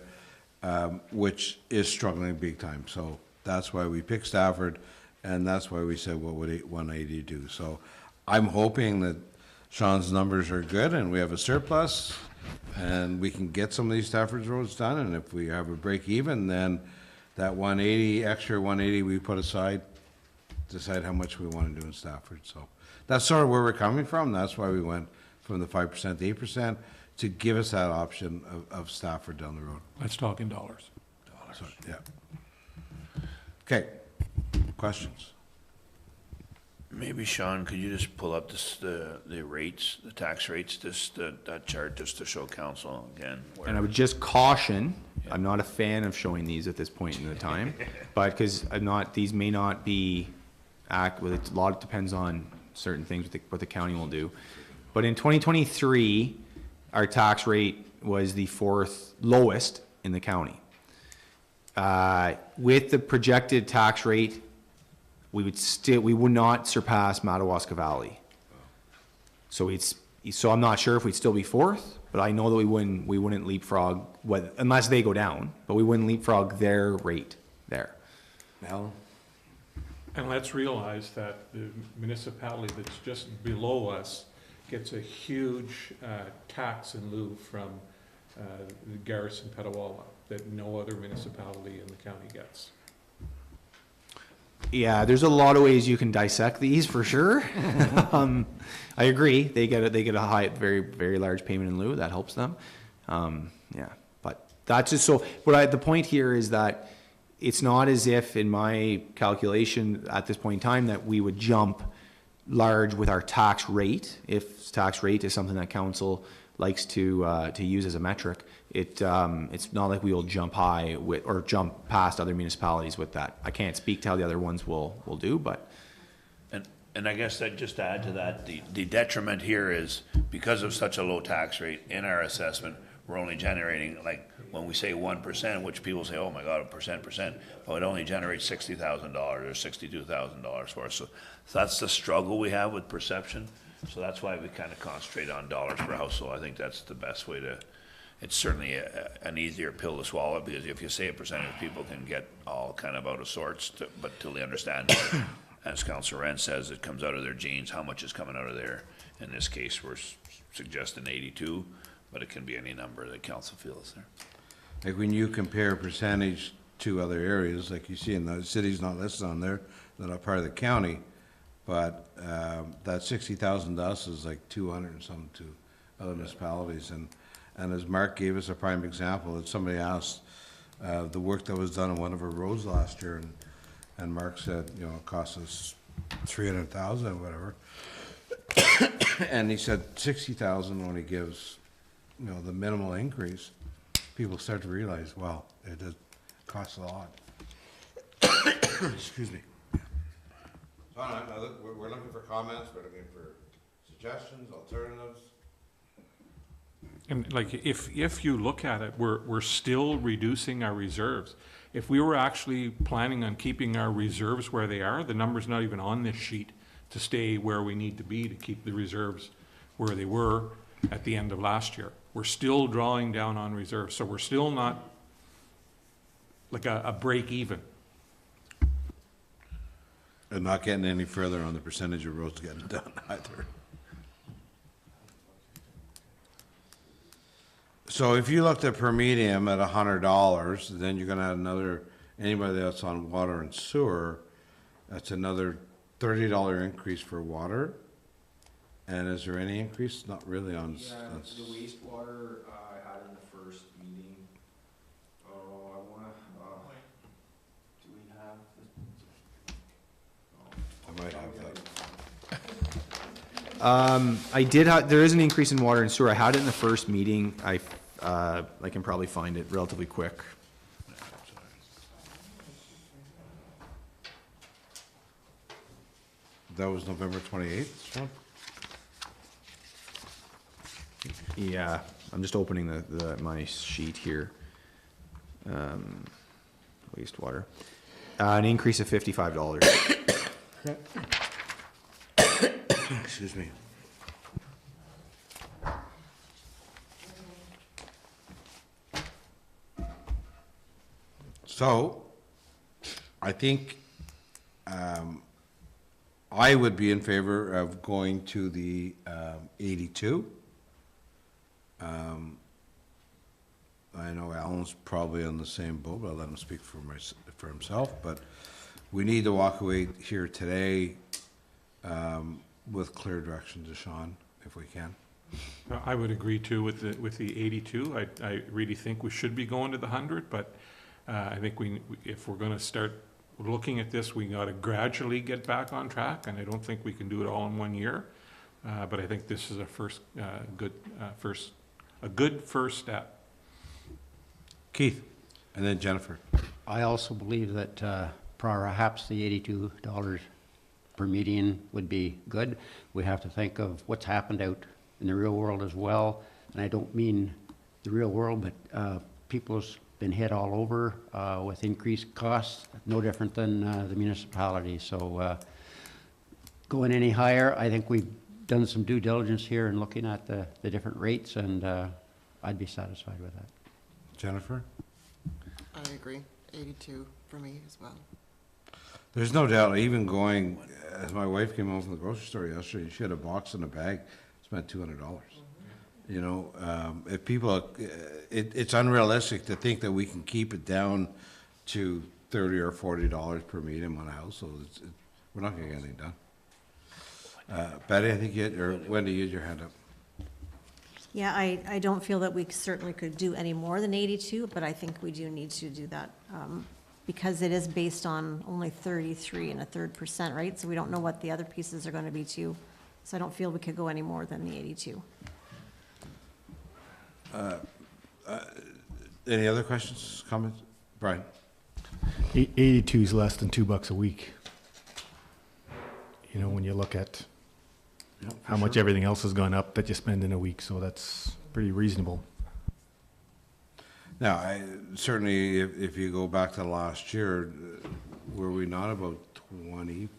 which is struggling big time. So that's why we picked Stafford, and that's why we said, what would 180 do? So I'm hoping that Sean's numbers are good and we have a surplus and we can get some of these Stafford roads done. And if we have a break even, then that 180, extra 180 we put aside, decide how much we want to do in Stafford. So that's sort of where we're coming from. That's why we went from the 5% to 8%, to give us that option of Stafford down the road. Let's talk in dollars. So, yeah. Okay, questions? Maybe Sean, could you just pull up the rates, the tax rates, that chart just to show council again? And I would just caution, I'm not a fan of showing these at this point in the time, but because these may not be a lot depends on certain things what the county will do. But in 2023, our tax rate was the 4th lowest in the county. With the projected tax rate, we would not surpass Madawaska Valley. So I'm not sure if we'd still be 4th, but I know that we wouldn't leapfrog, unless they go down, but we wouldn't leapfrog their rate there. Alan? And let's realize that the municipality that's just below us gets a huge tax in lieu from the Garrison Petawawa that no other municipality in the county gets. Yeah, there's a lot of ways you can dissect these for sure. I agree. They get a very, very large payment in lieu. That helps them. Yeah, but that's just so. But the point here is that it's not as if, in my calculation at this point in time, that we would jump large with our tax rate. If tax rate is something that council likes to use as a metric, it's not like we will jump high with or jump past other municipalities with that. I can't speak to how the other ones will do, but. And I guess that just to add to that, the detriment here is because of such a low tax rate in our assessment, we're only generating, like, when we say 1%, which people say, oh my God, percent, but it only generates $60,000 or $62,000 for us. So that's the struggle we have with perception. So that's why we kind of concentrate on dollars per household. I think that's the best way to, it's certainly an easier pill to swallow, because if you say a percentage, people can get all kind of out of sorts, but till they understand, as Councilor Wren says, it comes out of their genes, how much is coming out of there. In this case, we're suggesting 82, but it can be any number that council feels there. Like when you compare percentage to other areas, like you see in the cities not listed on there, that are part of the county, but that 60,000 to us is like 200 and something to other municipalities. And as Mark gave us a prime example, that somebody asked the work that was done on one of our roads last year, and Mark said, you know, it cost us 300,000 or whatever. And he said 60,000 only gives, you know, the minimal increase. People start to realize, wow, it does cost a lot. Excuse me. Sean, we're looking for comments, we're looking for suggestions, alternatives. And like, if you look at it, we're still reducing our reserves. If we were actually planning on keeping our reserves where they are, the number's not even on this sheet to stay where we need to be to keep the reserves where they were at the end of last year. We're still drawing down on reserves, so we're still not like a break even. And not getting any further on the percentage of roads getting done either. So if you looked at per medium at $100, then you're gonna add another, anybody that's on water and sewer, that's another $30 increase for water. And is there any increase? Not really on. The wastewater, I had in the first meeting. Oh, I wanna, do we have? I might have that. I did have, there is an increase in water and sewer. I had it in the first meeting. I can probably find it relatively quick. That was November 28th, Sean? Yeah, I'm just opening my sheet here. Wastewater. An increase of $55. Excuse me. So, I think, I would be in favor of going to the, 82. I know Alan's probably on the same boat, but I'll let him speak for himself, but we need to walk away here today, with clear direction to Sean, if we can. I would agree too with the 82. I really think we should be going to the 100, but I think if we're gonna start looking at this, we gotta gradually get back on track, and I don't think we can do it all in 1 year. But I think this is a good first step. Keith, and then Jennifer. I also believe that perhaps the $82 per median would be good. We have to think of what's happened out in the real world as well. And I don't mean the real world, but people's been hit all over with increased costs, no different than the municipality. So going any higher, I think we've done some due diligence here in looking at the different rates, and I'd be satisfied with that. Jennifer? I agree, 82 for me as well. There's no doubt, even going, as my wife came home from the grocery store yesterday, she had a box and a bag, spent $200. You know, if people, it's unrealistic to think that we can keep it down to $30 or $40 per medium on a household. We're not gonna get anything done. Betty, I think or Wendy, you had your hand up. Yeah, I don't feel that we certainly could do any more than 82, but I think we do need to do that, because it is based on only 33 1/3%, right? So we don't know what the other pieces are gonna be too. So I don't feel we could go any more than the 82. Any other questions, comments? Brian? 82 is less than $2 a week. You know, when you look at how much everything else has gone up that you spend in a week, so that's pretty reasonable. Now, certainly, if you go back to last year, were we not about $20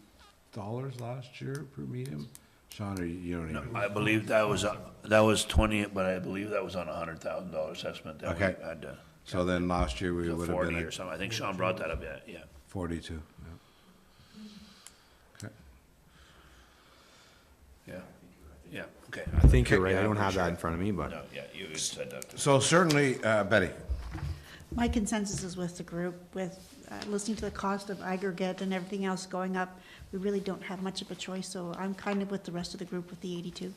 last year per medium? Sean, or you don't even? I believe that was 20, but I believe that was on a $100,000 estimate that we Okay. had to. So then last year we would have 40 been or at something. I think Sean brought that up, yeah. 42. Yeah. Okay. Yeah, okay. I think you're right. Yeah, I don't for have that sure. in front of me, but. No, yeah, you had said that too. So certainly, Betty? My consensus is with the group, with listening to the cost of aggregate and everything else going up. We really don't have much of a choice, so I'm kind of with the rest of the group with the 82.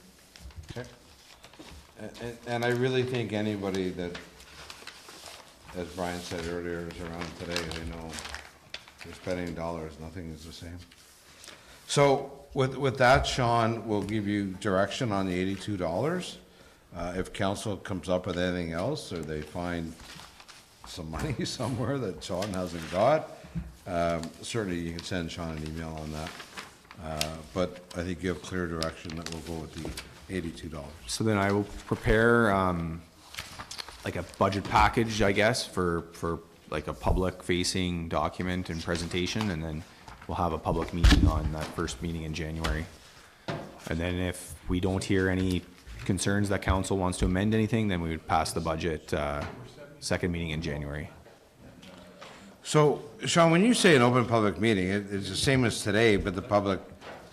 Okay. And I really think anybody that, as Brian said earlier, is around today, they know they're spending dollars, nothing is the same. So with that, Sean, we'll give you direction on the $82. If council comes up with anything else, or they find some money somewhere that Sean hasn't got, certainly you can send Sean an email on that. But I think you have clear direction that we'll go with the $82. So then I will prepare, like a budget package, I guess, for like a public-facing document and presentation, and then we'll have a public meeting on that first meeting in January. And then if we don't hear any concerns that council wants to amend anything, then we would pass the budget, second meeting in January. So, Sean, when you say an open public meeting, it's the same as today, but the public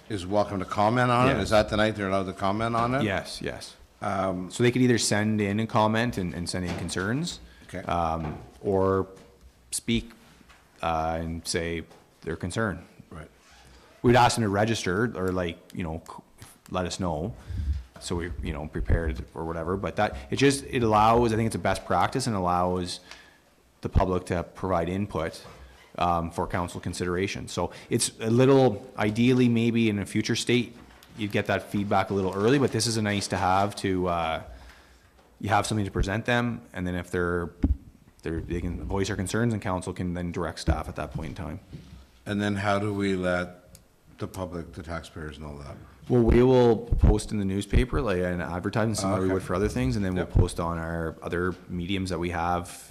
is welcome to comment on it? Yeah. Is that the night they're allowed to comment on it? Yes, yes. So they could either send in a comment and send in concerns. Okay. Or speak, and say their concern. Right. We'd ask them to register or like, let us know. So we, prepared or whatever, but it allows, I think it's a best practice and allows the public to provide input, for council consideration. So it's a little, ideally, maybe in a future state, you'd get that feedback a little early, but this is a nice to have to, you have something to present them, and then if they can voice their concerns, and council can then direct staff at that point in time. And then how do we let the public, the taxpayers know that? Well, we will post in the newspaper, like an advertisement, similar we Okay. would for other things, and then we'll Yep. post on our other mediums that we have,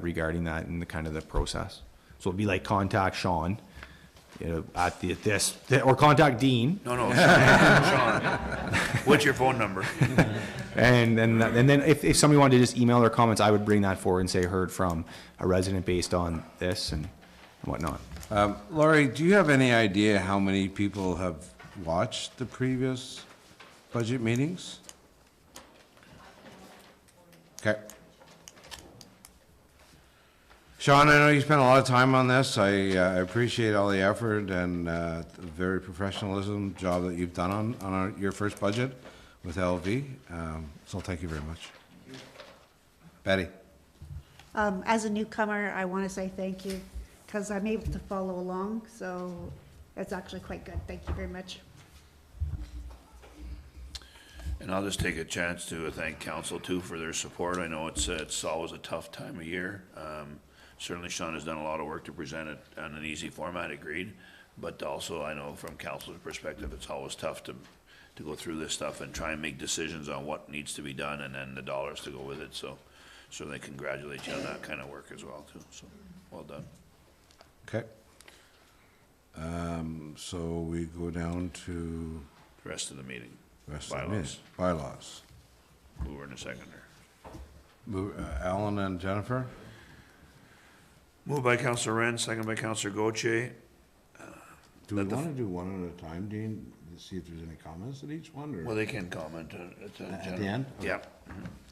regarding that and the kind of the process. So it'd be like contact Sean, at or contact Dean. No, Sean, what's your phone number? And then if somebody wanted to just email their comments, I would bring that forward and say, heard from a resident based on this and whatnot. Laurie, do you have any idea how many people have watched the previous budget meetings? Okay. Sean, I know you spent a lot of time on this. I appreciate all the effort and the very professionalism job that you've done on your first budget with LV. So thank you very much. Betty? As a newcomer, I want to say thank you, because I'm able to follow along, so that's actually quite good. Thank you very much. And I'll just take a chance to thank council too for their support. I know it's always a tough time of year. Certainly Sean has done a lot of work to present it on an easy format, agreed. But also I know from council's perspective, it's always tough to go through this stuff and try and make decisions on what needs to be done and then the dollars to go with it. So certainly congratulate you on that kind of work as well too. So well done. Okay. So we go down to The rest of the meeting. rest of the meeting. Bylaws. Mover and a seconder. Alan and Jennifer? Moved by Councillor Wren, second by Councillor Gauthier. Do we Let the- want to do one at a time, Dean, to see if there's any comments at each one, Well, or they can comment at at the end? Yeah.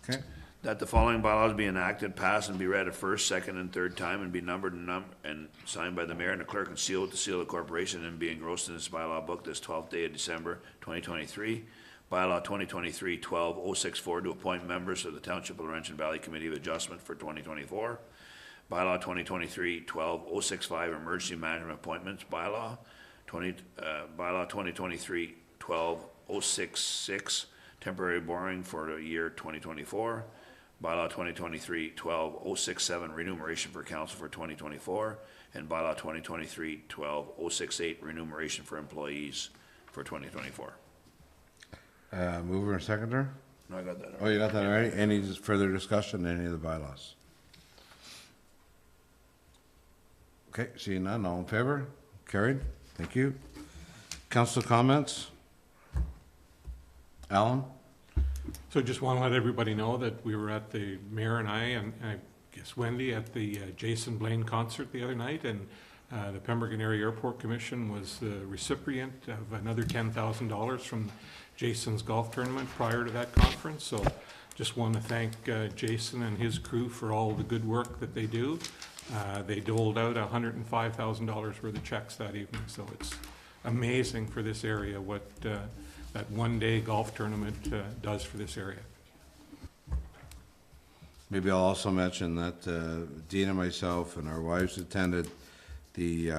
Okay. That the following bylaws be enacted, passed, and be read a first, second, and third time, and be numbered and signed by the mayor and the clerk and sealed with the seal of the corporation, and be engrossed in this bylaw book this 12th day of December 2023. Bylaw 2023-12064 to appoint members of the Township of Laurentian Valley Committee of Adjustment for 2024. Bylaw 2023-12065 emergency management appointments. Bylaw 2023-12066 temporary borrowing for the year 2024. Bylaw 2023-12067 remuneration for council for 2024. And bylaw 2023-12068 remuneration for employees for 2024. Mover and seconder? No, I got that. Oh, you got that already? Any further discussion, on any of the bylaws? Okay, seeing none, all in favor? Carried, thank you. Council comments? Alan? So just want to let everybody know that we were at the mayor and I guess Wendy at the Jason Blaine concert the other night, and the Pemberton Area Airport Commission was the recipient of another $10,000 from Jason's golf tournament prior to that conference. So just want to thank Jason and his crew for all the good work that they do. They doled out $105,000 worth of checks that evening, so it's amazing for this area what that one-day golf tournament does for this area. Maybe I'll also mention that Dean and myself and our wives attended the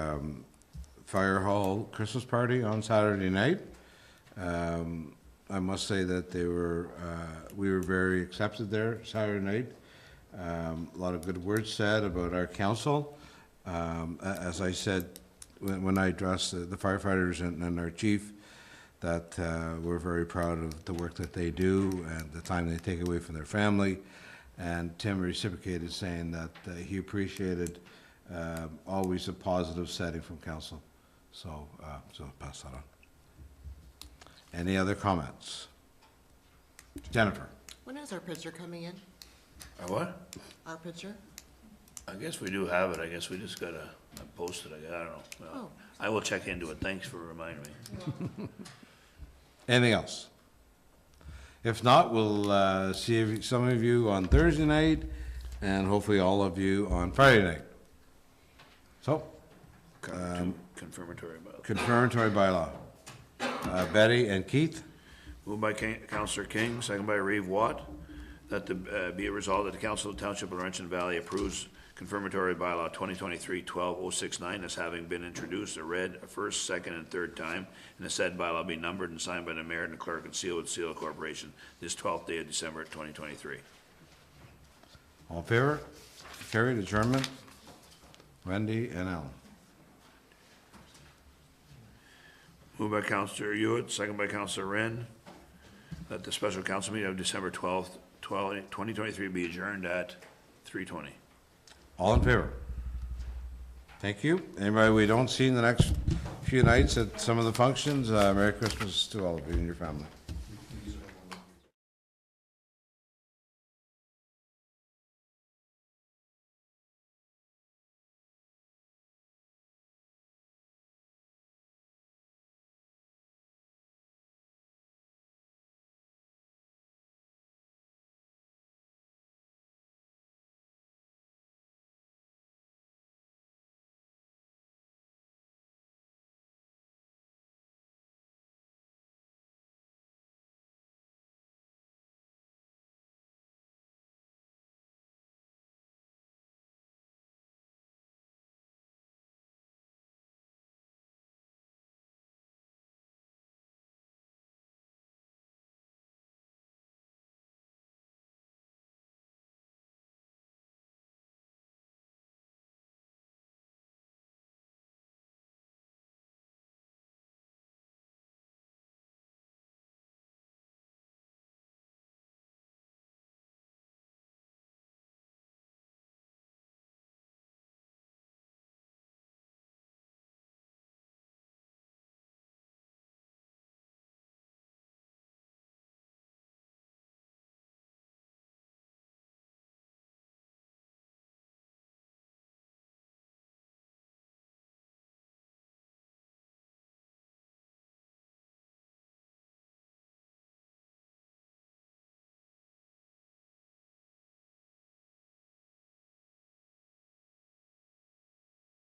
Fire Hall Christmas party on Saturday night. I must say that we were very accepted there Saturday night. A lot of good words said about our council. As I said when I addressed the firefighters and our chief, that we're very proud of the work that they do and the time they take away from their family. And Tim reciprocated, saying that he appreciated always a positive setting from council. So pass that on. Any other comments? Jennifer? When is our picture coming in? Or what? Our picture? I guess we do have it, I guess we just gotta post it, I don't know. Well, Oh. I will check into it, thanks for reminding me. Anything else? If not, we'll see some of you on Thursday night, and hopefully all of you on Friday night. So, Confirmatory about. confirmatory bylaw. Betty and Keith? Moved by Councillor King, second by Reeve Watt, that be it resolved that the Council of the Township of Laurentian Valley approves confirmatory bylaw 2023-12069 as having been introduced or read a first, second, and third time, and the said bylaw be numbered and signed by the mayor and the clerk and sealed with seal of corporation this 12th day of December 2023. All in favor? Carried, adjournment. Wendy and Alan. Moved by Councillor Hewitt, second by Councillor Wren, that the special council meeting of December 12th, 2023 be adjourned at 3:20. All in favor? Thank you. Anybody we don't see in the next few nights at some of the functions, Merry Christmas to all of you and your family.